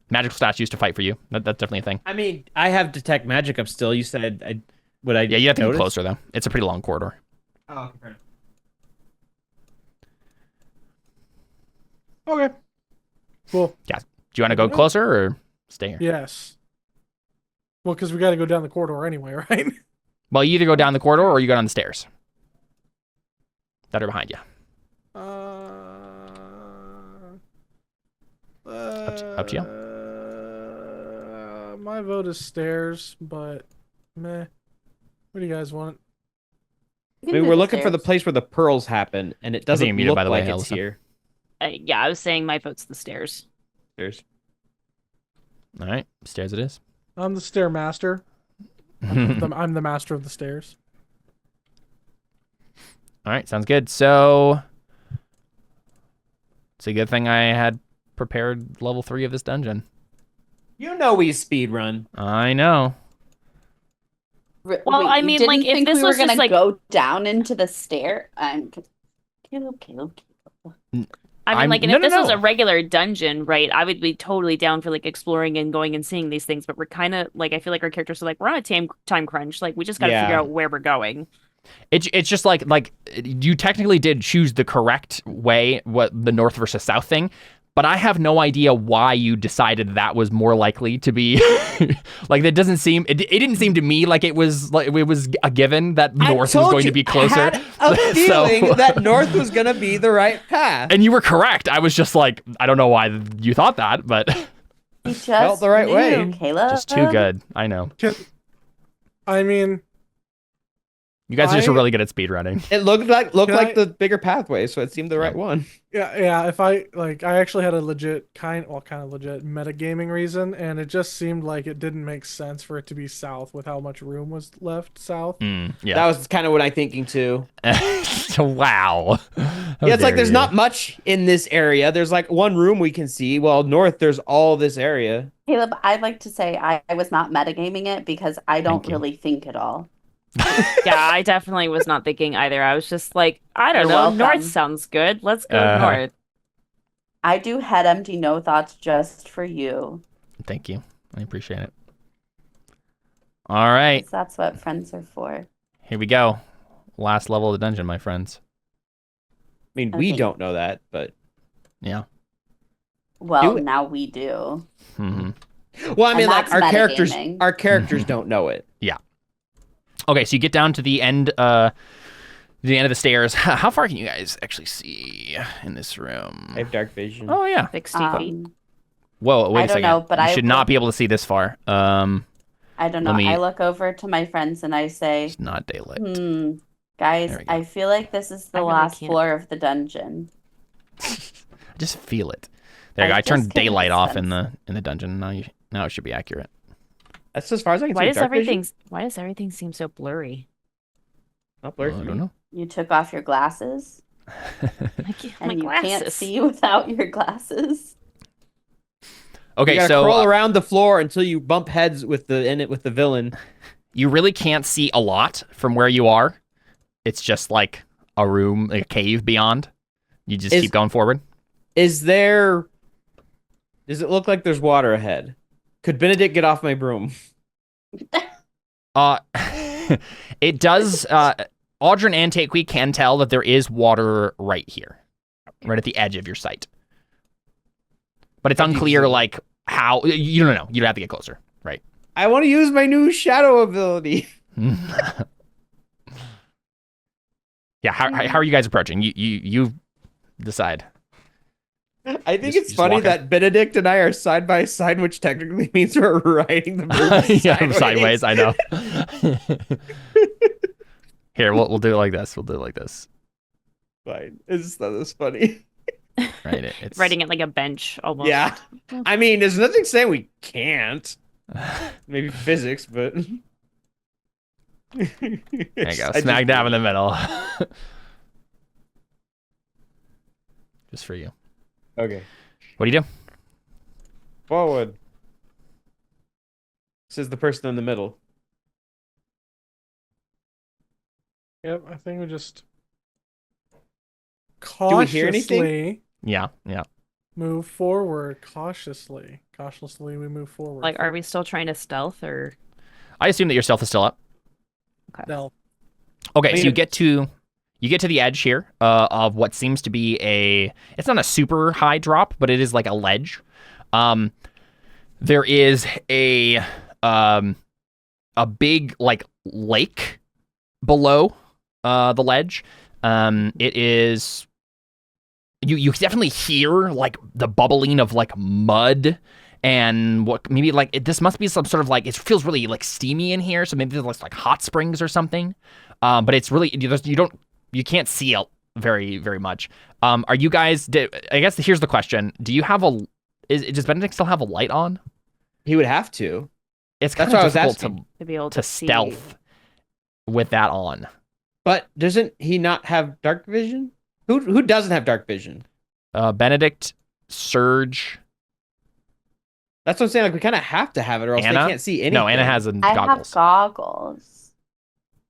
Magical statues to fight for you. That's definitely a thing. I mean, I have detect magic up still. You said would I? Yeah, you have to get closer, though. It's a pretty long corridor. Oh, okay. Okay. Cool. Yeah. Do you want to go closer or stay here? Yes. Well, because we got to go down the corridor anyway, right? Well, you either go down the corridor or you go down the stairs that are behind you. Up to you. My vote is stairs, but meh. What do you guys want? I mean, we're looking for the place where the pearls happen, and it doesn't look like it's here. Yeah, I was saying my vote's the stairs. Stairs. All right, stairs it is. I'm the stair master. I'm the master of the stairs. All right, sounds good. So it's a good thing I had prepared level 3 of this dungeon. We speed run. I know. Well, I mean, like, if this was just like go down into the stair, Caleb. I mean, if this was a regular dungeon, right, I would be totally down for, like, exploring and going and seeing these things, but we're kind of, like, I feel like our characters are like, we're on a time crunch, like, we just gotta figure out where we're going. It's just like you technically did choose the correct way, what the north versus south thing, but I have no idea why you decided that was more likely to be. Like, that doesn't seem. It didn't seem to me like it was a given that north was going to be closer. I had a feeling that north was going to be the right path, and you were correct. I was just like, I don't know why you thought that, but you just felt the right way. Caleb. Just too good. I know. I mean, you guys are just really good at speedrunning. It looked like the bigger pathway, so it seemed the right one. Yeah. If I actually had a legit kind of legit metagaming reason, and it just seemed like it didn't make sense for it to be south with how much room was left south. Yeah, that was kind of what I'm thinking too. Wow. It's like there's not much in this area. There's like one room we can see. Well, north there's all this area. Caleb, I'd like to say I was not metagaming it because I don't really think at all. Yeah, I definitely was not thinking either. I was just like, I don't know, north sounds good. Let's go north. I do head empty, no thoughts just for you. Thank you. I appreciate it. All right. That's what friends are for. Here we go. Last level of the dungeon, my friends. I mean, we don't know that, but yeah. Well, now we do. Mm-hmm. Well, I mean, like our characters don't know it. Yeah. Okay, so you get down to the end of the stairs. How far can you guys actually see in this room? I have dark vision. Oh, yeah. 60 feet. Whoa, wait I a don't second. know, but you I should will- not be able to see this far. I don't know. Let me- I look over to my friends and I say, It's not daylight. guys, There we go. I feel like this is the I really last can't. floor of the dungeon. I just feel it. There you go. I I turned just can daylight off in sense. the dungeon. Now it should be accurate. That's as far as I can Why see. does Dark vision? everything seem so blurry? Not blurry for I me. don't know. You took off your glasses My and you glasses. can't see without your glasses. Okay, you gotta so crawl around the floor until you bump heads with the villain. you really can't see a lot from where you are. It's just like a room, a cave beyond. You just keep going forward. Does it look like there's water ahead? Could Benedict get off my broom? It does. Audrin and Takui can tell that there is water right here, right at the edge of your sight. But it's unclear, like how. You don't know. You'd have to get closer, right? I want to use my new shadow ability. Yeah. How are you guys approaching? You decide. I think Just it's funny walking. that Benedict and I are side by side, which technically means we're riding the broom Yeah, sideways. I know. Here, we'll do it like this. We'll do it like this. Fine. It's not as funny. Right. It's Writing it like a bench almost. Yeah. I mean, there's nothing saying we can't. Maybe physics, but There you go. Smack dab in the middle. Just for you. Okay. What do you do? Forward. Says the person in the middle. Yep, I think we just we hear anything? cautiously Yeah. move forward. Cautiously we move forward. Like, are we still trying to stealth or? I assume that your stealth is still up. No. Okay, I mean, so you get to the edge here of what seems to be it's not a super high drop, but it is like a ledge. There is a big like lake below the ledge. It is you definitely hear like the bubbling of like mud and what maybe like this must be some sort of like it feels really like steamy in here, so maybe there's like hot springs or something. But it's really you can't see it very, very much. Are you guys? I guess here's the question: do you have does Benedict still have a light on? He would have to. It's kind That's what I of was difficult asking. To be able to see. stealth with that on. But doesn't he not have dark vision? Who doesn't have dark vision? Benedict, Surge. That's what I'm saying. Like we kind of have to have it, or else Anna? they can't see anything. No, Anna has I goggles. have goggles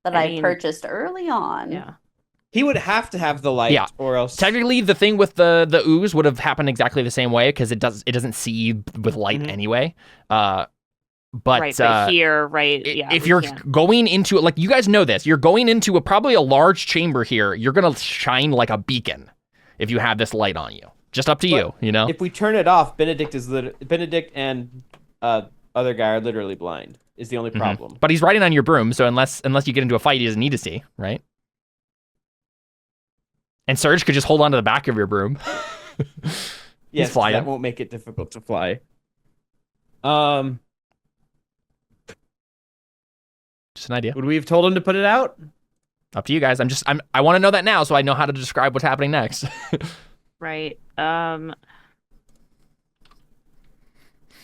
that I I mean, purchased early on. Yeah. He would have to have the light, Yeah. or else. Technically, the thing with the ooze would have happened exactly the same way because it doesn't see with light Mhm. anyway. But Right, but here, right? Yeah. if we you're can't. going into it, like you guys know this, you're going into probably a large chamber here. You're gonna shine like a beacon if you have this light on you. Just up to you, you know. If we turn it off, Benedict and other guy are literally blind. Is the only problem. But he's riding on your broom, so unless you get into a fight, he doesn't need to see, right? And Surge could just hold on to the back of your broom. Yes, flying. that won't make it difficult to fly. Just an idea. Would we have told him to put it out? Up to you guys. I want to know that now, so I know how to describe what's happening next. Right. I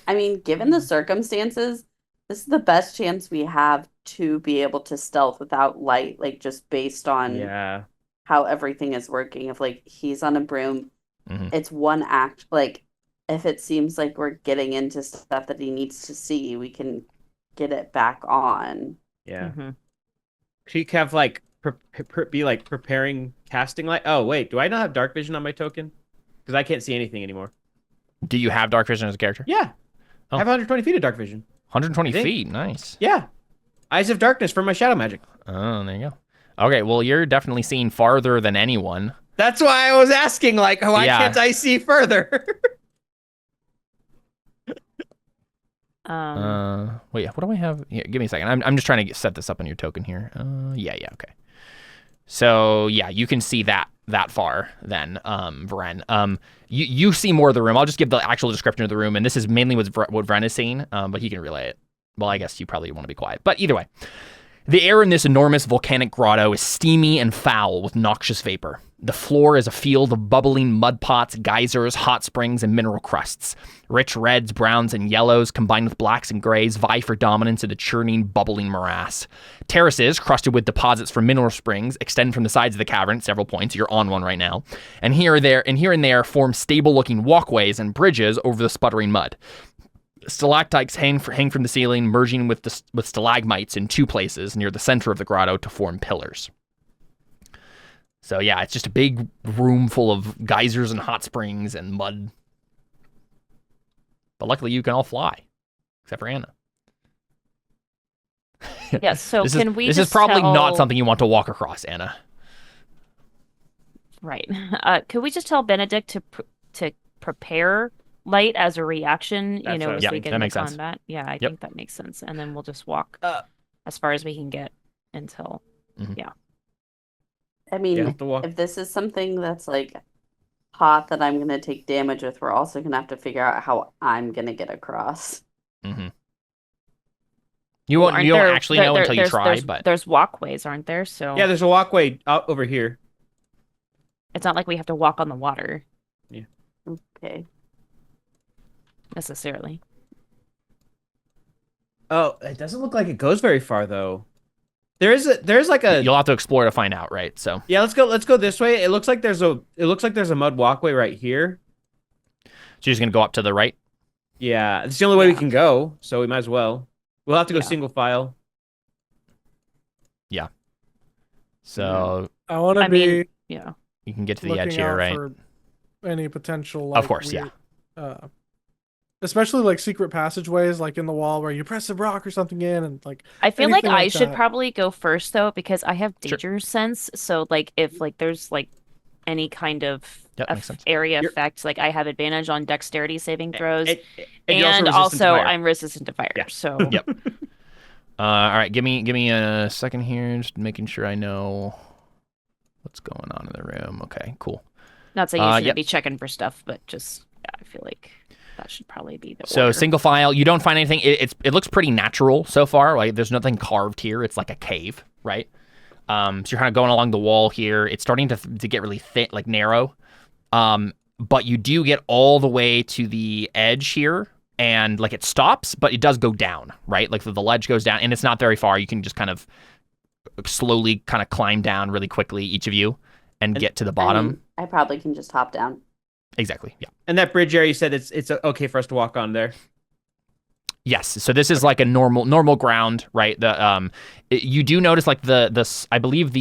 mean, given the circumstances, this is the best chance we have to be able to stealth without light, like just based on Yeah. how everything is working. If like he's on a broom, Mhm. it's one act. Like if it seems like we're getting into stuff that he needs to see, we can get it back on. Yeah. Mhm. She have like be like preparing casting light. Oh wait, do I not have dark vision on my token? Because I can't see anything anymore. Do you have dark vision as a character? Yeah. Oh. I have 120 feet of dark vision. 120 I think. feet. Nice. Yeah. Eyes of Darkness for my shadow magic. Oh, there you go. Okay, well, you're definitely seeing farther than anyone. That's why I was asking, like, why Yeah. can't I see further? Wait, what do I have? Here, give me a second. I'm just trying to set this up on your token here. Yeah, okay. So, yeah, you can see that that far then, Vren. You see more of the room. I'll just give the actual description of the room, and this is mainly what Vren is seeing, but he can relay it. Well, I guess you probably want to be quiet. But either way, the air in this enormous volcanic grotto is steamy and foul with noxious vapor. The floor is a field of bubbling mud pots, geysers, hot springs, and mineral crusts. Rich reds, browns, and yellows combined with blacks and grays vie for dominance in the churning, bubbling morass. Terraces, crusted with deposits from mineral springs, extend from the sides of the cavern at several points. You're on one right now. And here and there form stable-looking walkways and bridges over the sputtering mud. Stalactites hang from the ceiling, merging with stalagmites in two places near the center of the grotto to form pillars. So yeah, it's just a big room full of geysers and hot springs and mud. But luckily you can all fly, except for Anna. Yes, so this this is probably not something you want to walk across, Anna. Right. Could we just tell Benedict to prepare light as a reaction, That's as what we I get that into makes sense. combat? Yeah, I Yep. think that makes sense. And then we'll just walk as far as we can get until I mean, Yeah, have to walk. if this is something that's like hot that I'm gonna take damage with, we're also gonna have to figure out how I'm gonna get across. Mm-hmm. You won't actually know until you try, but there's walkways, aren't there? So Yeah, there's a walkway out over here. it's not like we have to walk on the water Okay. necessarily. Oh, it doesn't look like it goes very far though. There's like a you'll have to explore to find out, right? So Yeah, let's go this way. It looks like there's a mud walkway right here. you're just gonna go up to the right. Yeah, it's the only way we Yeah. can go, so we might as well. We'll have to go Yeah. single file. So I want to I be mean, yeah. you can get to the looking edge here, out right? for any potential, Of course, yeah. Especially like secret passageways, like in the wall where you press a rock or something in, and like I feel like anything I like should that. probably go first though, because I have Sure. danger sense. So like if like there's like any kind of Yep, makes sense. area You're- effect, like I have advantage on dexterity saving throws, And you're and resistant to also fire. I'm resistant to fire. Yeah. So Yep. All right, give me a second here, just making sure I know what's going on in the room. Okay, cool. not saying you shouldn't yep. be checking for stuff, but just I feel like that should probably be the So order. single file, you don't find anything. It looks pretty natural so far. Like there's nothing carved here. It's like a cave, right? So you're kind of going along the wall here. It's starting to get really thick, like narrow. But you do get all the way to the edge here, and like it stops, but it does go down, right? Like the ledge goes down, and it's not very far. You can just kind of slowly kind of climb down really quickly, each of you, and get to the bottom. I mean, I probably can just hop down. Exactly. Yeah. And that bridge area, you said it's okay for us to walk on there. Yes. So this is like a normal ground, right? You do notice like I believe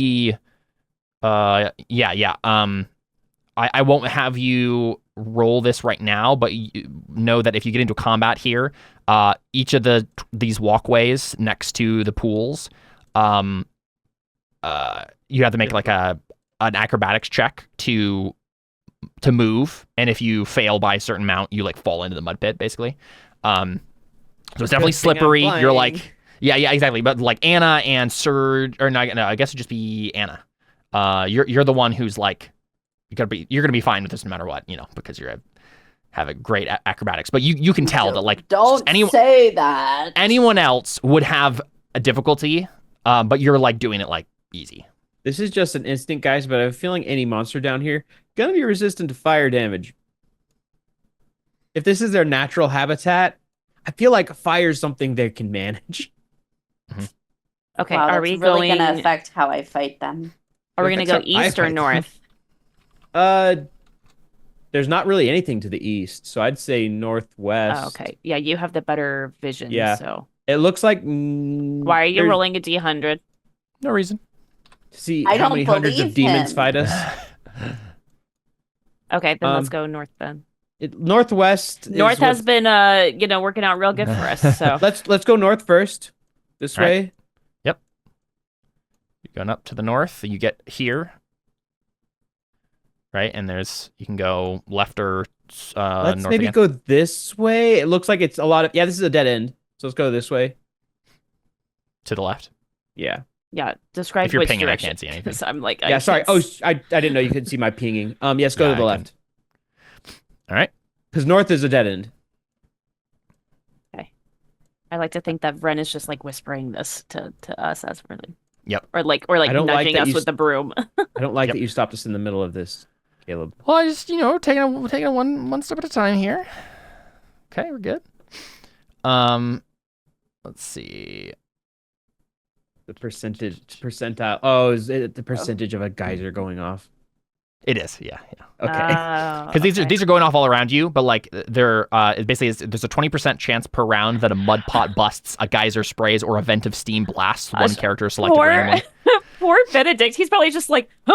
I won't have you roll this right now, but you know that if you get into combat here, each of these walkways next to the pools, you have to make like an acrobatics check to move, and if you fail by a certain amount, you like fall into the mud pit, basically. So it's definitely Good thing I'm slippery. You're playing. like, yeah, exactly. But like Anna and Serge, or no, I guess it'd just be Anna. You're the one who's like, you're gonna be fine with this no matter what, because you have a great acrobatics. But you can tell that like Don't say that. anyone else would have a difficulty, but you're like doing it like easy. This is just an instinct, guys, but I have a feeling any monster down here gonna be resistant to fire damage. If this is their natural habitat, I feel like fire is something they can manage. Okay, Wow, are that's we really going? gonna affect how I fight them? Are we gonna go Affects how I east or fight them. north? There's not really anything to the east, so I'd say northwest. Oh, okay, yeah, you have the better vision. Yeah. So It looks like. why are you rolling a d100? No reason. See I how don't many hundreds of believe demons him. fight us. Okay, then let's Um, go north then. Northwest. North is has what- been working out real good for us. So Let's go north first. This All right. way. You're going up to the north. You get here, right? And you can go left or Let's north maybe again. go this way. It looks like it's a lot of. Yeah, this is a dead end. So let's go this way. To the left. Yeah. Yeah, describe If you're which pinging, I direction. can't see anything. So I'm like, Yeah, sorry. can't Oh, I didn't know you could see my pinging. Yes, go Yeah, to the I left. All right. Because north is a dead end. I like to think that Ren is just like whispering this to us as we're like, Yep. or like I don't like nudging that us you with the broom. I don't like Yep. that you stopped us in the middle of this, Caleb. Well, I just taking it one step at a time here. Okay, we're good. Let's see. The percentile. Oh, is it the percentage of a geyser going off? It is, yeah. Okay. Because these are going off all around you, but like they're basically there's a 20% chance per round that a mud pot busts, a geyser sprays, or a vent of steam blasts one character selected randomly. Poor Benedict. He's probably just like, huh?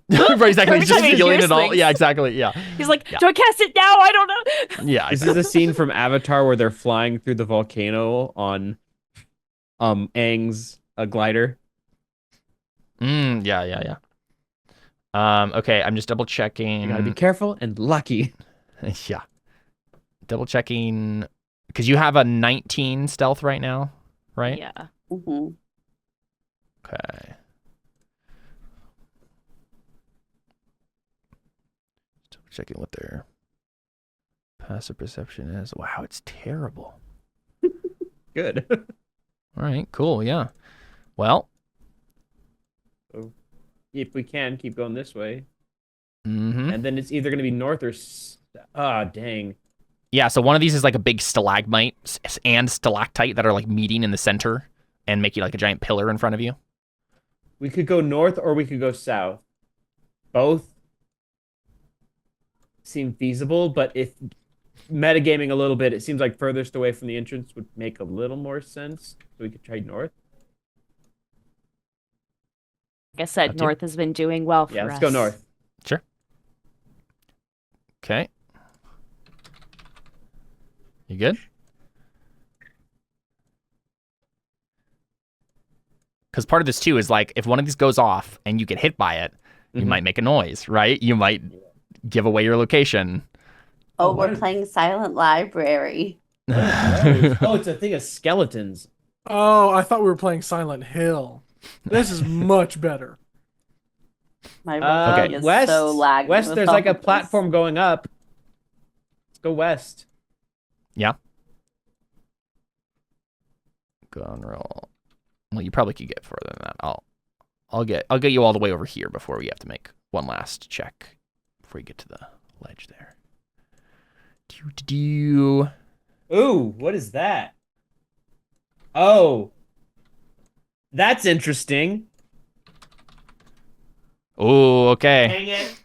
Right, exactly. He's just Every time he feeling hears it all. things. Yeah, exactly. Yeah. He's like, Yeah. do I cast it now? I don't know. Yeah. This is the scene from Avatar where they're flying through the volcano on Aang's glider. Yeah. Okay, I'm just double checking. You gotta be careful and lucky. Yeah. Double checking because you have a 19 stealth right now, right? Yeah. Mm-hmm. Okay. Double checking what their passive perception is. Wow, it's terrible. Good. All right, cool. Yeah. Well. If we can keep going this way, Mm-hmm. and then it's either gonna be north or dang. Yeah. So one of these is like a big stalagmite and stalactite that are like meeting in the center and making like a giant pillar in front of you. We could go north or we could go south. Both seem feasible, but if metagaming a little bit, it seems like furthest away from the entrance would make a little more sense. So we could try north. Like I said, Up to you. North has been doing well for us. Yeah, let's go north. Sure. Okay. You good? Because part of this too is like if one of these goes off and you get hit by it, you Mhm. might make a noise, right? You might give away your location. Oh, what we're is- playing Silent Library. Oh, it's a thing of skeletons. Oh, I thought we were playing Silent Hill. This is much better. My Okay, rolling is west. so lagging. West, with there's all like a of this. platform going up. Let's go west. Go on roll. Well, you probably could get further than that. I'll get you all the way over here before we have to make one last check before you get to the ledge there. Do. Ooh, what is that? Oh, that's interesting. Oh, okay. Dang it!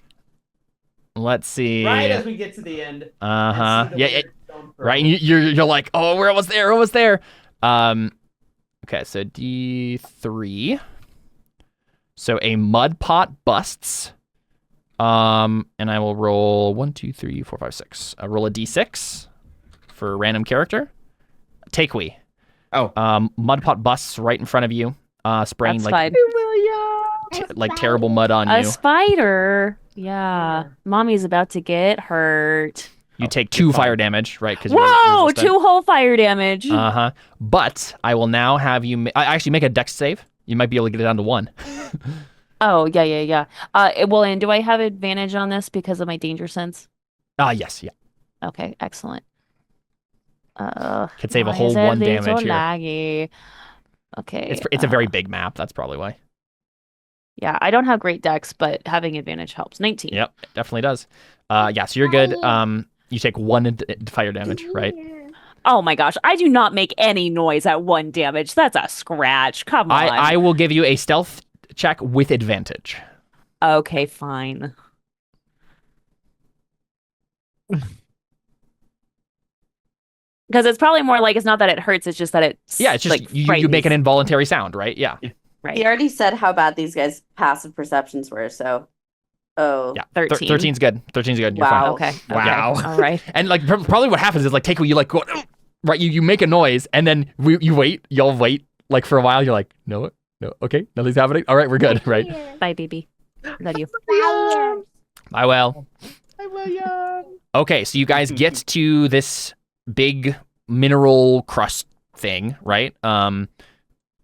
Let's see. Right as we get to the end. Uh huh. and see the Yeah. weird stone throw. Right. You're like, oh, we're almost there. Almost there. Okay. So D3. So a mud pot busts. And I will roll 1, 2, 3, 4, 5, 6. I roll a D6 for a random character. Take we. Oh. Mud pot busts right in front of you. Spraying That's like fine. like terrible mud on A you. spider. Yeah. Mommy's about to get hurt. You take 2 fire damage, right? Because Whoa! 2 whole fire damage. Uh-huh. But I will now have you I actually make a dex save. You might be able to get it down to 1. Oh, yeah. Well, and do I have advantage on this because of my danger sense? Yes, yeah. Okay, excellent. Could save a why whole is 1 everything damage so here. laggy? Okay. It's a very big map. That's probably why. Yeah, I don't have great dex, but having advantage helps. 19. Yep, it definitely does. Yeah, so you're good. You take 1 fire damage, right? Oh my gosh, I do not make any noise at 1 damage. That's a scratch. Come on. I will give you a stealth check with advantage. Okay, fine. Because it's probably more like it's not that it hurts, it's just that it's Yeah, it's just like, you frightens. make an involuntary sound, right? Yeah. Right. He already said how bad these guys' passive perceptions were, so. Oh. Yeah. 13. 13's good. 13's good. You're Wow. fine. Okay. Wow. Okay. All right. And like probably what happens is like take you like go right. You make a noise and then you wait. Y'all wait like for a while. You're like no, okay, nothing's happening. All right, we're good, right? Bye, baby. Love you. I will. Okay, so you guys get to this big mineral crust thing, right?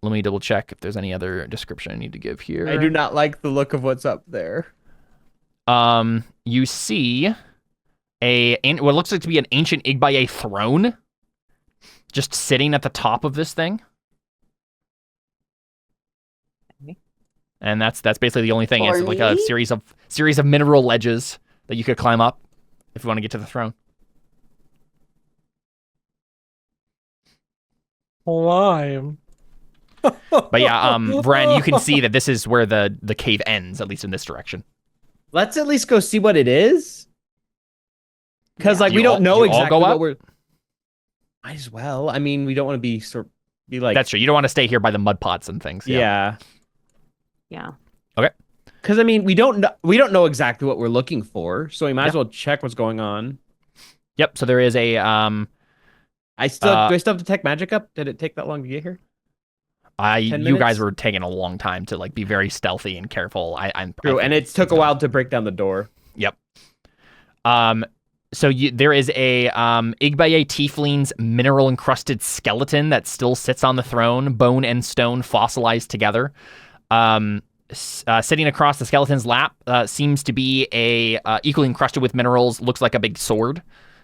let me double check if there's any other description I need to give here. I do not like the look of what's up there. You see what looks like to be an ancient Igbaye throne just sitting at the top of this thing. Okay. And that's basically the only thing. It's like a Me? series of mineral ledges that you could climb up if you want to get to the throne. Lime. But yeah, Vren, you can see that this is where the cave ends, at least in this direction. Let's at least go see what it is. Because Yeah. like Do we you don't all- know do you all exactly go what up? we're. Might as well. I mean, we don't want to be like. That's true. You don't want to stay here by the mud pots and things. Yeah. Yeah. Because I mean, we don't know exactly what we're looking for, so we might as well check what's going on. Yep. So there is a Do I still have detect magic up? Did it take that long to get here? 10 you minutes? guys were taking a long time to like be very stealthy and careful. I'm True, and it took a while to break down the door. Yep. So there is a Igbaye tiefling's mineral encrusted skeleton that still sits on the throne, bone and stone fossilized together. Sitting across the skeleton's lap seems to be a equally encrusted with minerals. Looks like a big sword.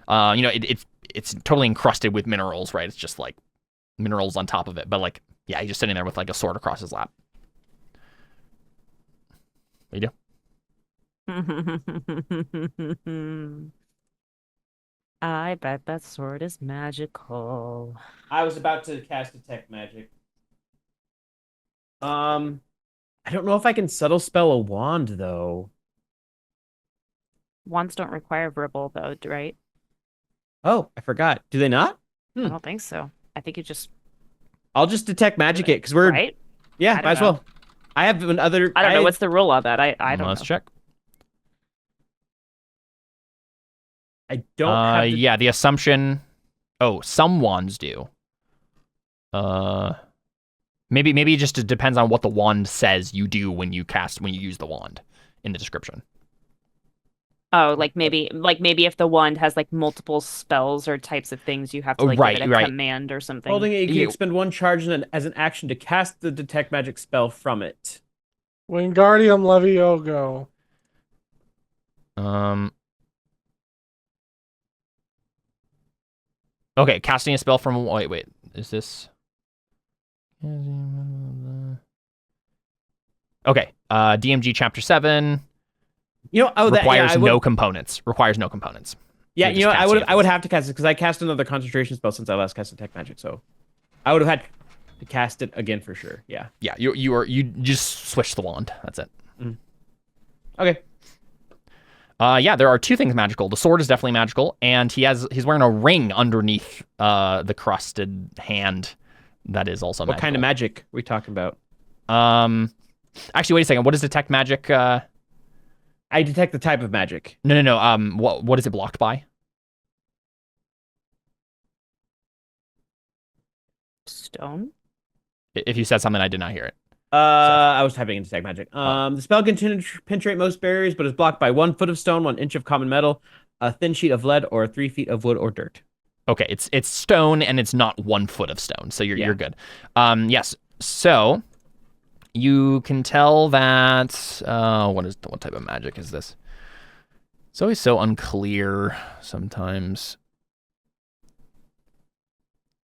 It's totally encrusted with minerals, right? It's just like minerals on top of it, but like yeah, he's just sitting there with like a sword across his lap. What do you do? I bet that sword is magical. I was about to cast detect magic. I don't know if I can subtle spell a wand though. Wands don't require verbal though, right? Oh, I forgot. Do they not? I don't think so. I think you just I'll just detect magic it because we're right. yeah, I don't might as know. well. I have another. I don't know what's the rule of that. I don't Let's know. check. I don't have. Yeah, the assumption. Oh, some wands do. Maybe it just depends on what the wand says you do when you use the wand in the description. Oh, like maybe if the wand has like multiple spells or types of things, you have to like Right, give it a right. command or something. Holding it, you can Yeah. expend one charge as an action to cast the detect magic spell from it. Wingardium Levioso. Okay, casting a spell from wait, is this? Okay, DMG Chapter 7 requires no components. Requires no components. Yeah, You're you know, just I casting would it. have to cast it because I cast another concentration spell since I last cast detect magic, so I would have had to cast it again for sure. Yeah. Yeah, you just switch the wand. That's it. Okay. Yeah, there are two things magical. The sword is definitely magical, and he's wearing a ring underneath the crusted hand that is also magical. What kind of magic are we talking about? Actually, wait a second. What is detect magic? I detect the type of magic. No. What is it blocked by? Stone. If you said something, I did not hear it. I was typing in detect magic. The spell can penetrate most barriers, but is blocked by 1 foot of stone, 1 inch of common metal, a thin sheet of lead, or 3 feet of wood or dirt. Okay, it's stone and it's not 1 foot of stone, so you're good. Yes. So you can tell that what type of magic is this? It's always so unclear sometimes.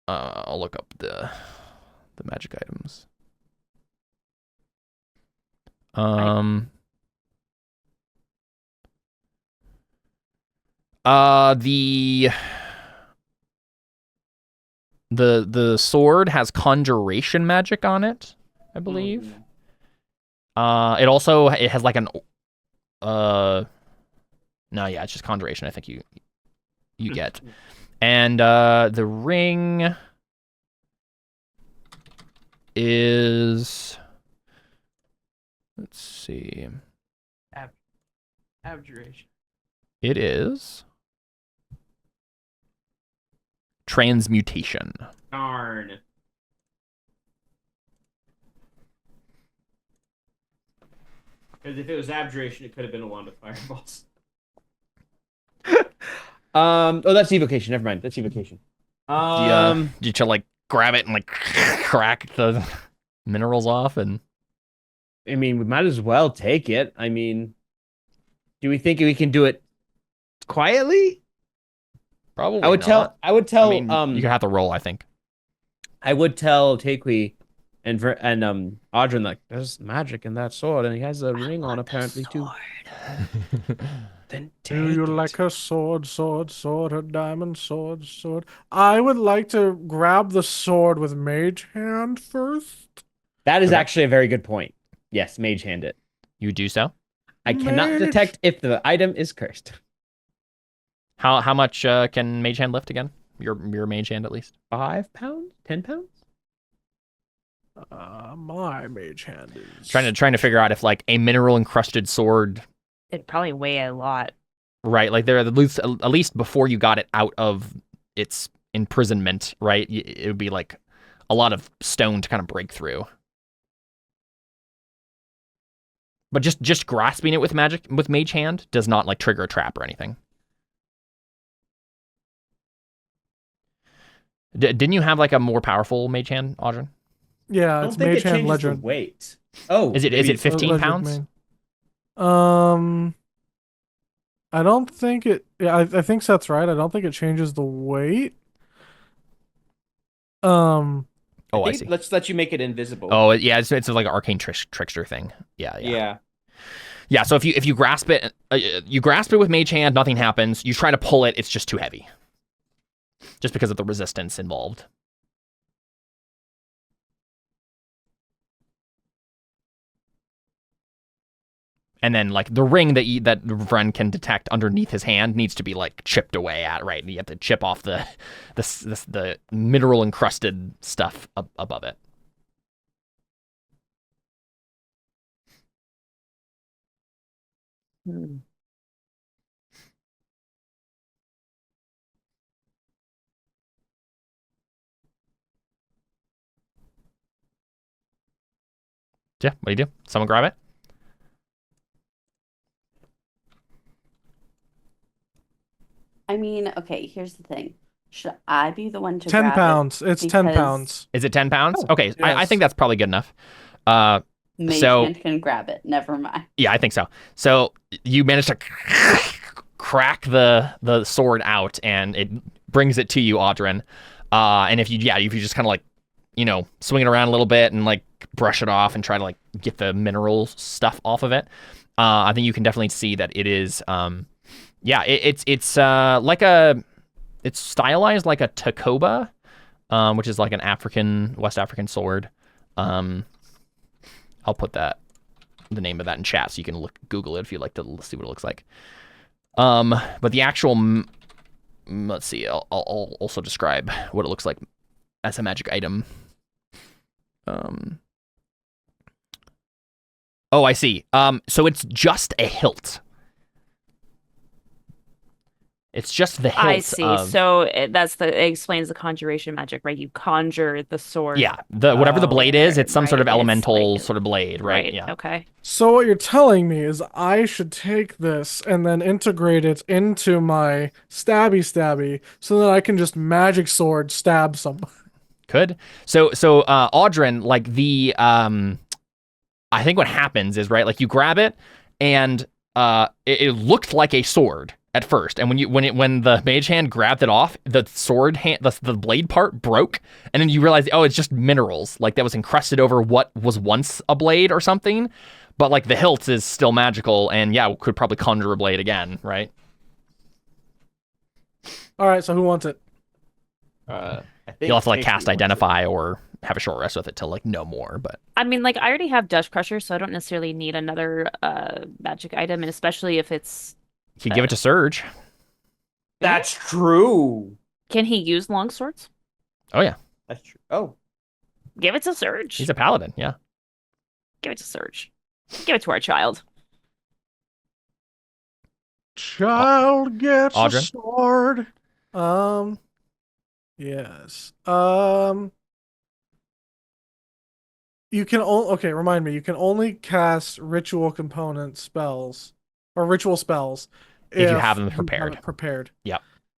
I'll look up the magic items. The sword has conjuration magic on it, I believe. It has like an no, yeah, it's just conjuration. I think you get. And the ring is, let's see. Abjuration. It is transmutation. Darn. Because if it was abjuration, it could have been a wand of fireballs. Oh, that's evocation. Never mind. That's evocation. Do you like grab it and like crack the minerals off and. I mean, we might as well take it. I mean, do we think we can do it quietly? Probably I would not. I would tell. I mean, you have to roll, I think. I would tell Takei and Audrin, like, there's magic in that sword, and he has a ring on apparently too. Then Do you like a sword, a diamond sword? I would like to grab the sword with mage hand first. That is Okay. actually a very good point. Yes, mage hand it. You do so. I cannot Mage. detect if the item is cursed. How much can mage hand lift again? Your mage hand at least. 5 pounds? 10 pounds? My mage hand is Trying to figure out if like a mineral encrusted sword, It'd probably weigh a lot. right? Like there at least before you got it out of its imprisonment, right? It would be like a lot of stone to kind of break through. But just grasping it with mage hand does not like trigger a trap or anything. Didn't you have like a more powerful mage hand, Audrin? Yeah, I it's don't think mage it hand changes the legend. weight. Oh, Is it maybe 15 Legend pounds? main. I don't think it. Yeah, I think that's right. I don't think it changes the weight. Oh, I think see. Let's let you make it invisible. Oh, yeah, it's like an arcane trickster thing. Yeah. Yeah, so if you grasp it, with mage hand, nothing happens. You try to pull it, it's just too heavy. Just because of the resistance involved. And then like the ring that Vren can detect underneath his hand needs to be like chipped away at, right? You have to chip off the mineral encrusted stuff above it. Yeah, what do you do? Someone grab it? I mean, okay, here's the thing. Should I be the one to 10 grab pounds. it? It's 10 Because pounds. Is it 10 pounds? Oh, Okay, I yes. think that's probably good enough. Mage So- hand can grab it. Never mind. Yeah, I think so. So you manage to crack the sword out, and it brings it to you, Audrin. And if you just kind of like, swing it around a little bit and like brush it off and try to like get the mineral stuff off of it, I think you can definitely see that it is, it's it's stylized like a takoba, which is like an West African sword. I'll put the name of that in chat so you can Google it if you'd like to see what it looks like. But the actual, let's see, I'll also describe what it looks like as a magic item. Oh, I see. So it's just a hilt. It's just the hilt. I see. So it explains the conjuration magic, right? You conjure the sword. Yeah, whatever the blade is, it's some sort of right, it's elemental like- sort of blade, right? Yeah. Okay. So what you're telling me is I should take this and then integrate it into my stabby so that I can just magic sword stab somebody. Could. So Audrin, like I think what happens is, right, like you grab it and it looked like a sword at first, and when the mage hand grabbed it off, the sword hand, the blade part broke, and then you realize, oh, it's just minerals, like that was encrusted over what was once a blade or something, but like the hilt is still magical, and yeah, could probably conjure a blade again, right? All right, so who wants it? I think You'll have to like Takei cast wants it. identify or have a short rest with it to like know more, but I mean, like I already have Dust Crusher, so I don't necessarily need another magic item, and especially if it's. you can give it to Surge. That's true. Can he use long swords? Oh yeah, That's true. Oh, Give it to Surge. he's a paladin. Yeah. Give it to Surge. Give it to our child. Child gets a Audrin? sword. Yes. You can okay, remind me. You can only cast ritual component spells or ritual spells If you have them you have prepared. it prepared.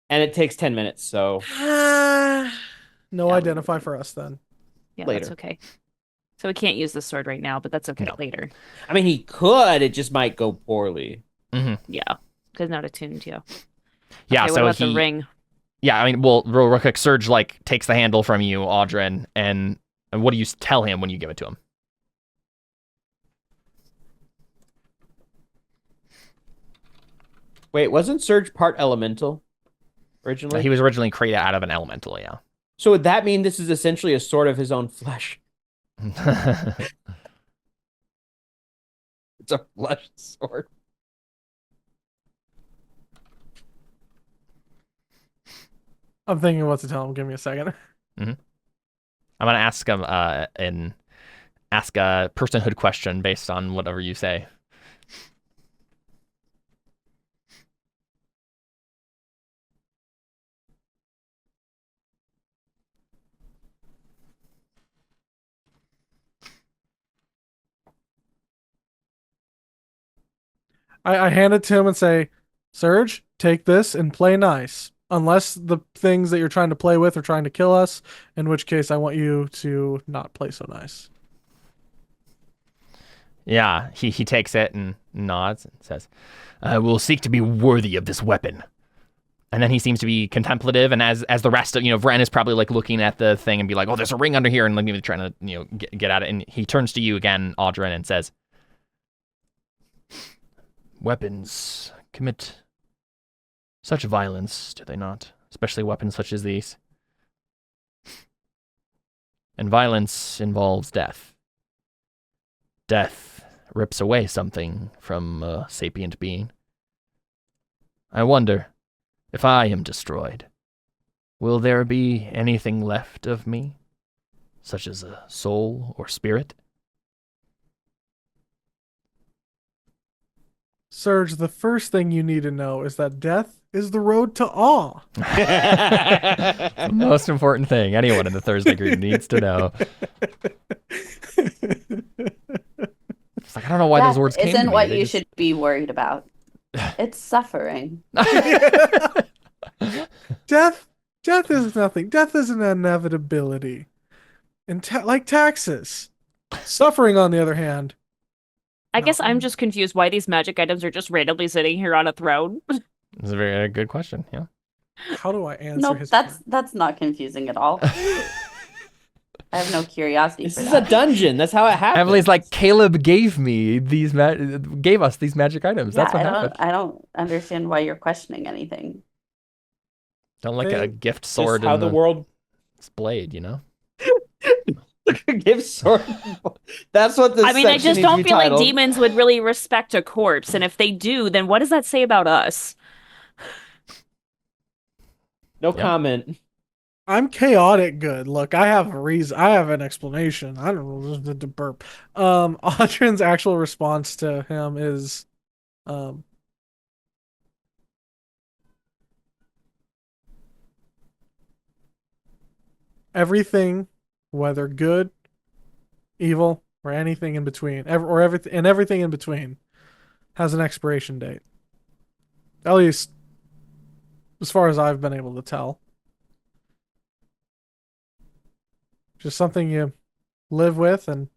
and it takes 10 minutes, so No Yeah. identify for us then. Yeah, Later. that's okay. So we can't use the sword right now, but that's okay No. later. I mean, he could. It just might go poorly. Yeah, because not attuned. Yeah. Yeah, Okay, so what about the ring? Yeah, I mean, well, real quick, Surge like takes the handle from you, Audrin, and what do you tell him when you give it to him? Wait, wasn't Surge part elemental originally? He was originally created out of an elemental, yeah. So would that mean this is essentially a sword of his own flesh? It's a flesh sword. I'm thinking what to tell him. Give me a second. I'm gonna ask him a personhood question based on whatever you say. I hand it to him and say, Surge, take this and play nice. Unless the things that you're trying to play with are trying to kill us, in which case I want you to not play so nice. Yeah, he takes it and nods and says, "I will seek to be worthy of this weapon." And then he seems to be contemplative, and as the rest of, Vren is probably like looking at the thing and be like, "Oh, there's a ring under here," and like maybe trying to get at it. And he turns to you again, Audrin, and says, "Weapons commit such violence, do they not? Especially weapons such as these. And violence involves death. Death rips away something from a sapient being. I wonder, if I am destroyed, will there be anything left of me, such as a soul or spirit?" Surge, the first thing you need to know is that death is the road to awe. The most important thing anyone in the Thursday group needs to know. It's like, I don't know why Death those words came to isn't me. what They you just- should be worried about. It's suffering. Death is nothing. Death is an inevitability. And like taxes. Suffering, on the other hand. I guess I'm just confused why these magic items are just randomly sitting here on a throne. It's a very good question, yeah. How do I answer Nope, his that's not confusing at all. I have no curiosity This for is that. a dungeon. That's how it happens. Emily's like, Caleb gave me gave us these magic items. Yeah, That's what happened. I don't understand why you're questioning anything. Don't like a Hey, gift Just sword how in the world blade, you know? gives sword. That's what this I mean, I section just needs to don't be feel like titled. demons would really respect a corpse, and if they do, then what does that say about us? No Yeah. comment. I'm chaotic good. Look, I have a reason. I have an explanation. I don't know, just the burp. Audrin's actual response to him is, everything, whether good, evil, or anything in between, everything in between, has an expiration date. At least, as far as I've been able to tell. Just something you live with and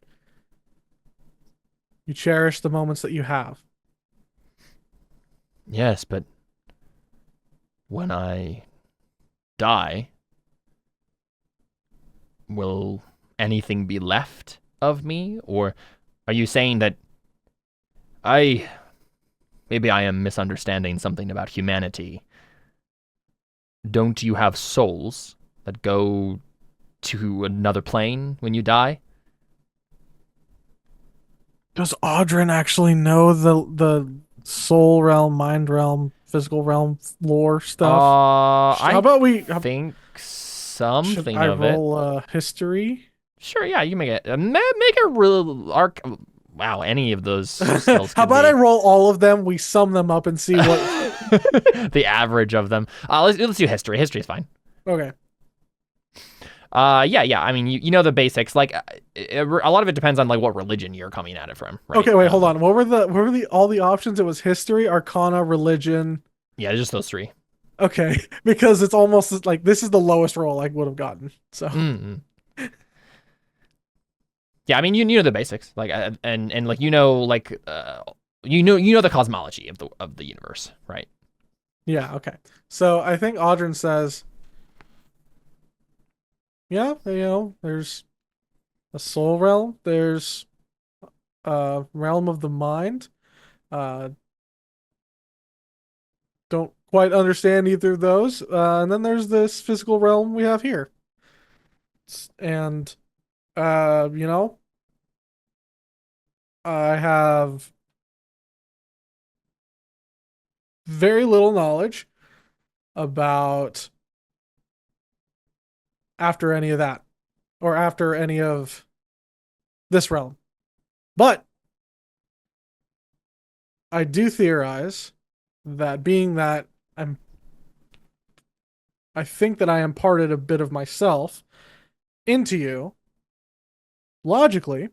you cherish the moments that you have. Yes, but when I die, will anything be left of me? Or are you saying that maybe I am misunderstanding something about humanity? Don't you have souls that go to another plane when you die? Does Audrin actually know the soul realm, mind realm, physical realm lore stuff? How about we think something should I of it. roll history? Sure, yeah, you can make it. Make a real arc. Wow, any of those skills. How about I roll all of them? We sum them up and see what. the average of them? Let's do history. History is fine. Okay. Yeah. I mean, you know the basics. Like, a lot of it depends on like what religion you're coming at it from. Right? Okay. Wait. Hold on. What were all the options? It was history, arcana, religion. Yeah, just those three. Okay, because it's almost like this is the lowest roll I would have gotten. So. Mm-hmm. Yeah, I mean, you know the basics, like, and like, you know, like, you know the cosmology of the universe, right? Yeah, okay. So I think Audrin says, yeah, there's a soul realm, there's a realm of the mind. Uh, don't quite understand either of those. And then there's this physical realm we have here. And, you know, I have very little knowledge about after any of that or after any of this realm. But I do theorize that being that I think that I imparted a bit of myself into you, logically,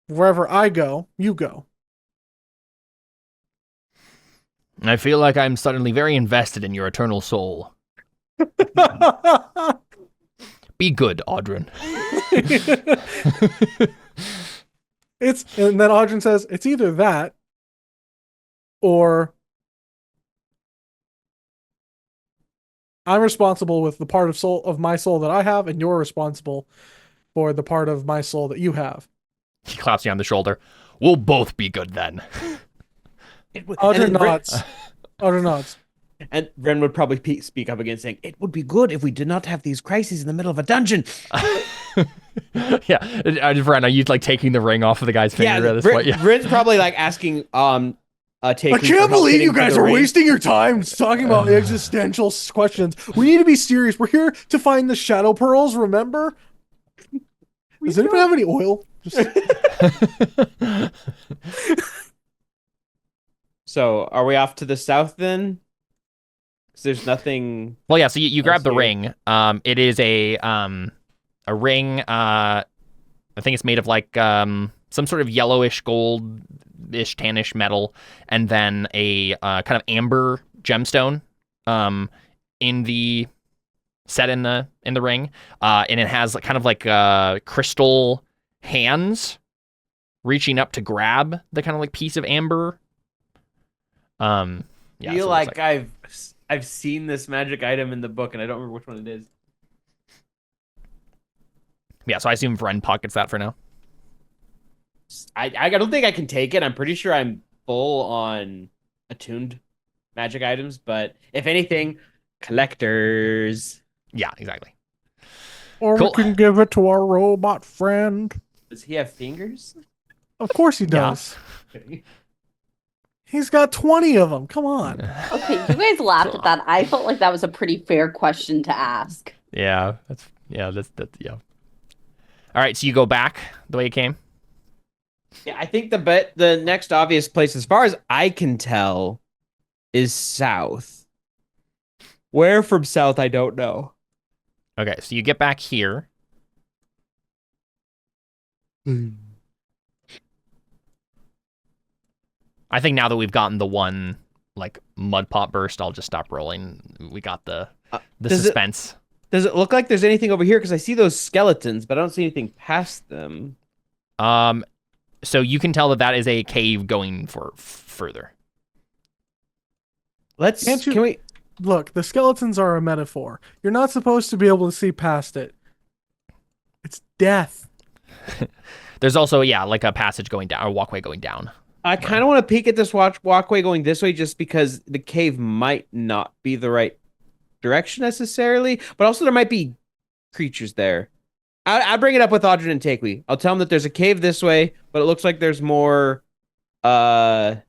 wherever I go, you go. I feel like I'm suddenly very invested in your eternal soul. Be good, Audrin. And then Audrin says, it's either that or I'm responsible with the part of my soul that I have, and you're responsible for the part of my soul that you have. He claps you on the shoulder. We'll both be good then. Audrin nods. Audrin nods. And Ren would probably speak up again, saying, "It would be good if we did not have these crises in the middle of a dungeon." Yeah, Ren, are you like taking the ring off of the guy's finger at this point? Yeah, Ren's probably like asking, I can't believe you guys are wasting your time talking about existential questions. We need to be serious. We're here to find the shadow pearls, remember? Does anyone have any oil? So, are we off to the south then? Because there's nothing. Well, yeah. So you grab the here. ring. It is a ring. I think it's made of like some sort of yellowish goldish tannish metal, and then a kind of amber gemstone in the ring, and it has kind of like crystal hands reaching up to grab the kind of like piece of amber. Yeah, I feel like I've seen this magic item in the book, and I don't remember which one it is. Yeah, so I assume Vren pockets that for now. I don't think I can take it. I'm pretty sure I'm full on attuned magic items, but if anything, collectors. Yeah, exactly. Or Cool. we can give it to our robot friend. Does he have fingers? Of course he does. He's got 20 of them. Come on. Okay, you guys laughed at that. I felt like that was a pretty fair question to ask. Yeah, that's yeah. All right, so you go back the way you came. Yeah, I think the next obvious place, as far as I can tell, is south. Where from south, I don't know. Okay, so you get back here. I think now that we've gotten the one like mud pot burst, I'll just stop rolling. We got the suspense. Does it look like there's anything over here? Because I see those skeletons, but I don't see anything past them. So you can tell that is a cave going for further. Can we look? The skeletons are a metaphor. You're not supposed to be able to see past it. It's death. There's also like a passage going down, or walkway going down. I kind of want to peek at this walkway going this way, just because the cave might not be the right direction necessarily, but also there might be creatures there. I bring it up with Audrin and Takely. I'll tell them that there's a cave this way, but it looks like there's more. Sorry,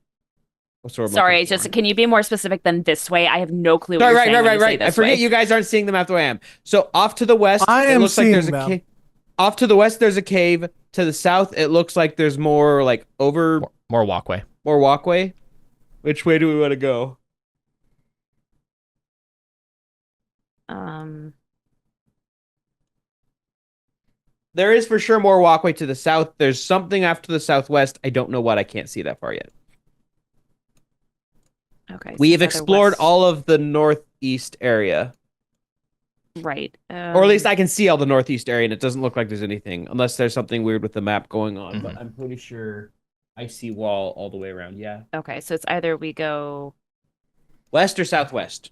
just can you be more specific than this way? I have no clue. Sorry, right. I forget you guys aren't seeing the map the way I am. So off to the west, it looks like there's a cave. Off to the west, there's a cave. To the south, it looks like there's more like more walkway. More walkway. Which way do we want to go? There is for sure more walkway to the south. There's something off to the southwest. I don't know what. I can't see that far yet. Okay. We have explored all of the northeast area. Right. Or at least I can see all the northeast area, and it doesn't look like there's anything, unless there's something weird with the map going on. But I'm pretty sure I see wall all the way around. Yeah. Okay, so it's either we go West or southwest.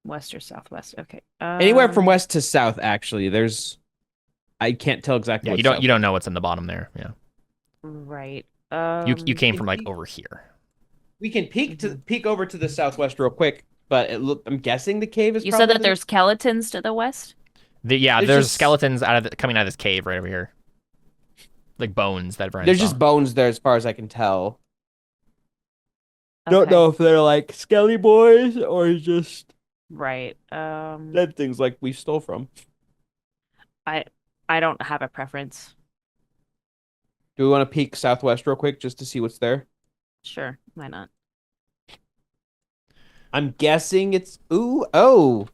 west or southwest. Okay. Anywhere from west to south, actually. I can't tell exactly. Yeah, what's you don't know what's in the bottom there. Yeah. Right. You came from like over here. We can peek over to the southwest real quick, but I'm guessing the cave is. You said that there's skeletons to the west? There's just skeletons coming out of this cave right over here. Like bones that Brian There's saw. just bones there as far as I can tell. Okay. Don't know if they're like skelly boys or just Right. dead things like we stole from. I don't have a preference. Do we want to peek southwest real quick just to see what's there? Sure, why not? I'm guessing it's oh.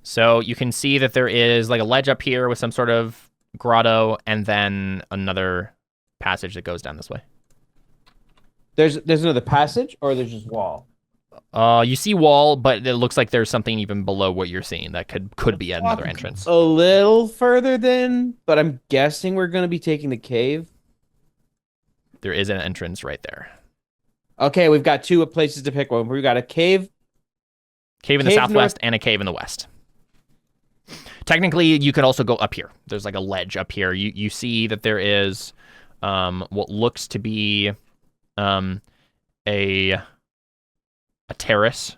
So you can see that there is like a ledge up here with some sort of grotto, and then another passage that goes down this way. There's another passage, or there's just wall. You see wall, but it looks like there's something even below what you're seeing that could be another entrance. A little further then, but I'm guessing we're gonna be taking the cave. There is an entrance right there. Okay, we've got two places to pick one. We've got a cave. Cave in the southwest and a cave in the west. Technically, you could also go up here. There's like a ledge up here. You see that there is what looks to be a terrace.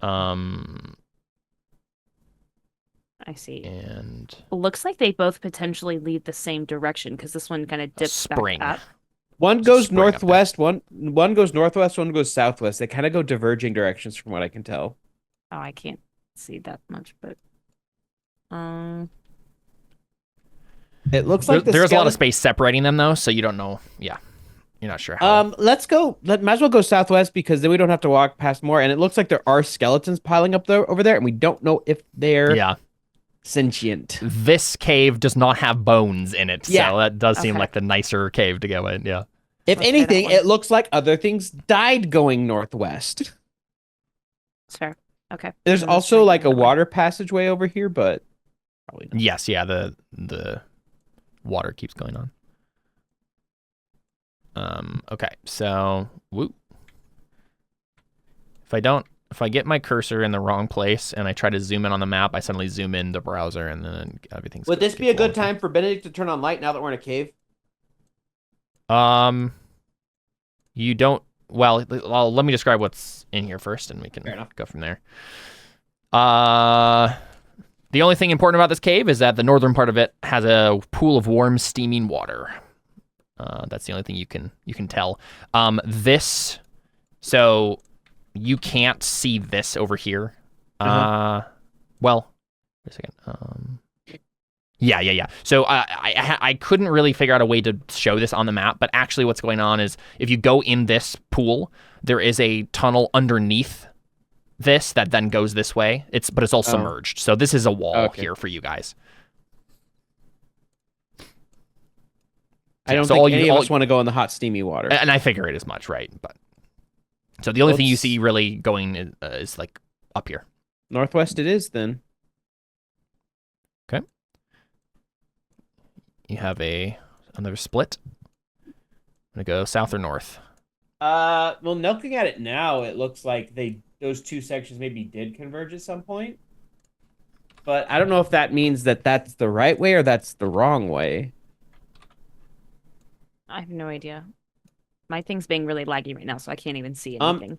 I see. And Looks like they both potentially lead the same direction because this one kind of dips spring. back up. One goes Spring up northwest, one goes northwest, one goes southwest. They kind of go diverging directions from what I can tell. Oh, I can't see that much, but It looks like there's a lot of space separating them though, so you don't know. Yeah, you're not sure how. Let's go. Might as well go southwest because then we don't have to walk past more. And it looks like there are skeletons piling up there over there, and we don't know if they're sentient. This cave does not have bones in it, Yeah. so that does seem like the nicer cave to go in. Yeah. If Let's try that anything, one. it looks like other things died going northwest. it's fair. Okay. There's Let's also try like a that one. water passageway over here, but probably not. Yes, yeah, the water keeps going on. Okay, so if I get my cursor in the wrong place and I try to zoom in on the map, I suddenly zoom in the browser and then everything's. Would this be a good time for Benedict to turn on light now that we're in a cave? You don't. Well, let me describe what's in here first, and we can go from there. The only thing important about this cave is that the northern part of it has a pool of warm, steaming water. That's the only thing you can tell. So you can't see this over here. Well, wait a second. Yeah. So I couldn't really figure out a way to show this on the map, but actually what's going on is if you go in this pool, there is a tunnel underneath this that then goes this way. But it's all submerged. So this is a wall here for you guys. I don't think any of us want to go in the hot, steamy water. And I figure it as much, right? But so the only thing you see really going is like up here. Northwest it is then. Okay. You have another split. I'm gonna go south or north. Well, looking at it now, it looks like those two sections maybe did converge at some point. But I don't know if that means that that's the right way or that's the wrong way. I have no idea. My thing's being really laggy right now, so I can't even see anything.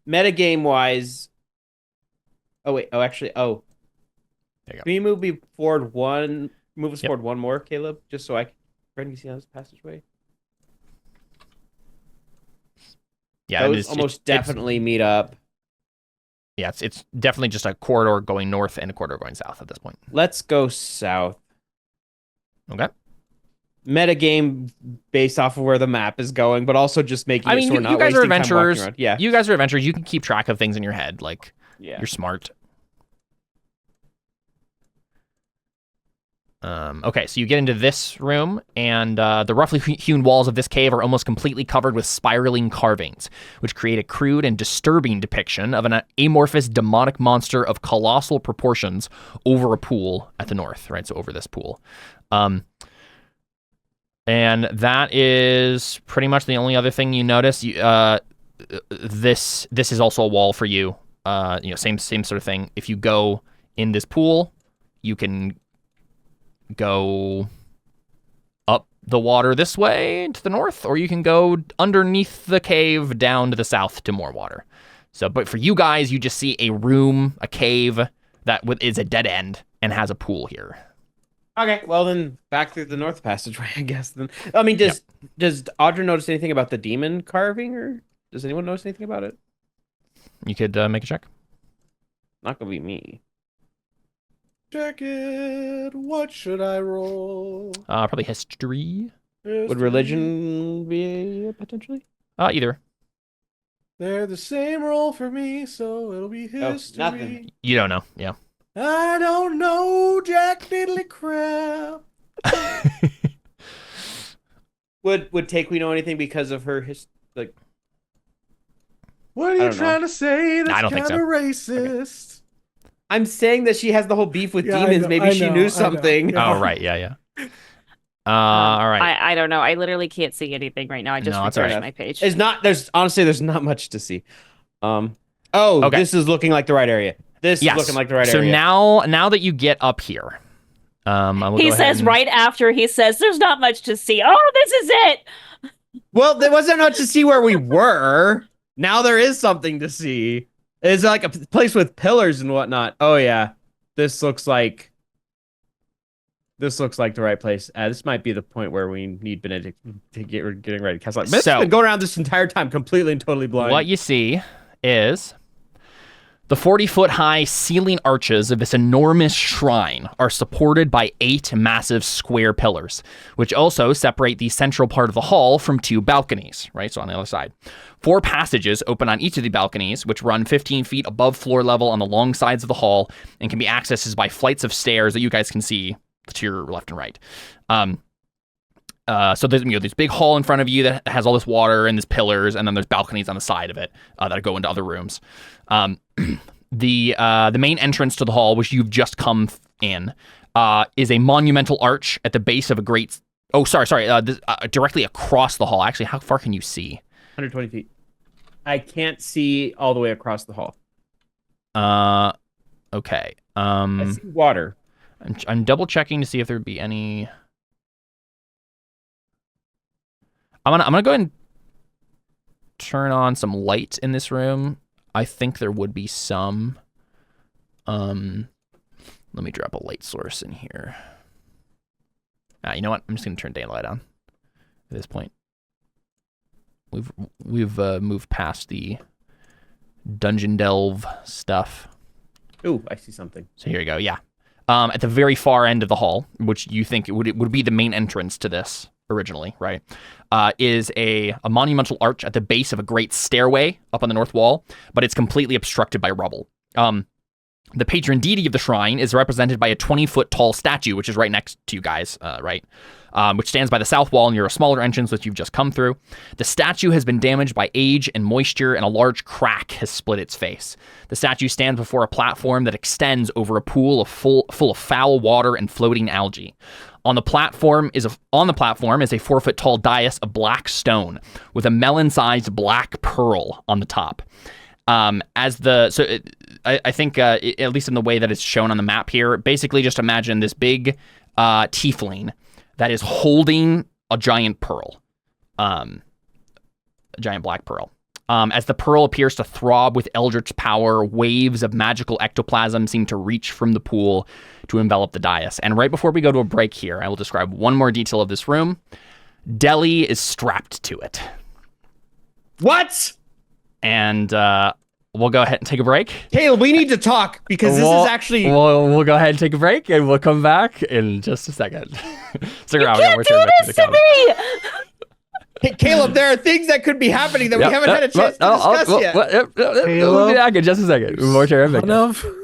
Metagame wise. Oh wait. Oh, actually. Oh. There you go. Can you move us forward one more, Caleb, just so can you see on this passageway? Yeah, those almost definitely meet up. Yeah, it's definitely just a corridor going north and a corridor going south at this point. Let's go south. Okay. Metagame based off of where the map is going, but also just making I mean, so we're you not guys are wasting time walking adventurers. around. Yeah. You guys are adventurers. You can keep track of things in your head. Like, Yeah. you're smart. Okay, so you get into this room, and the roughly hewn walls of this cave are almost completely covered with spiraling carvings, which create a crude and disturbing depiction of an amorphous demonic monster of colossal proportions over a pool at the north, right? So over this pool. And that is pretty much the only other thing you notice. This is also a wall for you. Same sort of thing. If you go in this pool, you can go up the water this way to the north, or you can go underneath the cave down to the south to more water. So, but for you guys, you just see a room, a cave that is a dead end and has a pool here. Okay, well then back through the north passageway, I guess. Then I mean, does Audra notice anything about the demon carving, or does anyone notice anything about it? You could make a check. Not gonna be me. Check it. What should I roll? Probably history. Would religion be potentially? Either. They're the same roll for me, so it'll be history. Nothing. You don't know. Yeah. I don't know, Jack Diddley crap. Would Takewee know anything because of her What are you trying to say? That's I don't think kind of so. racist. I'm saying that she has the whole beef with demons. Maybe she knew something. Yeah. Oh, right. Yeah. All right. I don't know. I literally can't see anything right now. I just refreshed my page. There's not much to see. Okay. This is looking like the right area. This is looking like the right area. So now that you get up here, he says right after he says, "There's not much to see." Oh, this is it. Well, there wasn't much to see where we were. Now there is something to see. It's like a place with pillars and whatnot. Oh yeah, this looks like the right place. This might be the point where we need Benedict to getting ready to cast light. Benedict's been going around this entire time, completely and totally blind. What you see is the 40-foot-high ceiling arches of this enormous shrine are supported by 8 massive square pillars, which also separate the central part of the hall from 2 balconies, right? So on the other side. 4 passages open on each of the balconies, which run 15 feet above floor level on the long sides of the hall and can be accessed by flights of stairs that you guys can see to your left and right. So there's this big hall in front of you that has all this water and there's pillars, and then there's balconies on the side of it that go into other rooms. The main entrance to the hall, which you've just come in, is a monumental arch at the base of a great. Oh, sorry. Directly across the hall. Actually, how far can you see? 120 feet. I can't see all the way across the hall. Okay. I see water. I'm double checking to see if there'd be any. I'm gonna go ahead and turn on some light in this room. I think there would be some. Let me drop a light source in here. You know what? I'm just gonna turn daylight on at this point. We've moved past the dungeon delve stuff. Ooh, I see something. So here you go. Yeah. At the very far end of the hall, which you think it would be the main entrance to this originally, right? Is a monumental arch at the base of a great stairway up on the north wall, but it's completely obstructed by rubble. The patron deity of the shrine is represented by a 20-foot tall statue, which is right next to you guys, right? Which stands by the south wall near a smaller entrance that you've just come through. The statue has been damaged by age and moisture, and a large crack has split its face. The statue stands before a platform that extends over a pool full of foul water and floating algae. On the platform is a 4-foot tall dais of black stone with a melon-sized black pearl on the top. I think at least in the way that it's shown on the map here, basically just imagine this big tiefling that is holding a giant pearl, a giant black pearl. As the pearl appears to throb with eldritch power, waves of magical ectoplasm seem to reach from the pool to envelop the dais. And right before we go to a break here, I will describe one more detail of this room. Deli is strapped to it. What? And we'll go ahead and take a break. Caleb, we need to talk because this is actually. We'll go ahead and take a break, and we'll come back in just a second. You can't do this to me! Hey, Caleb, there are things that could be happening that we haven't had a chance to discuss yet. We'll be back in just a second. More Terra Invicta.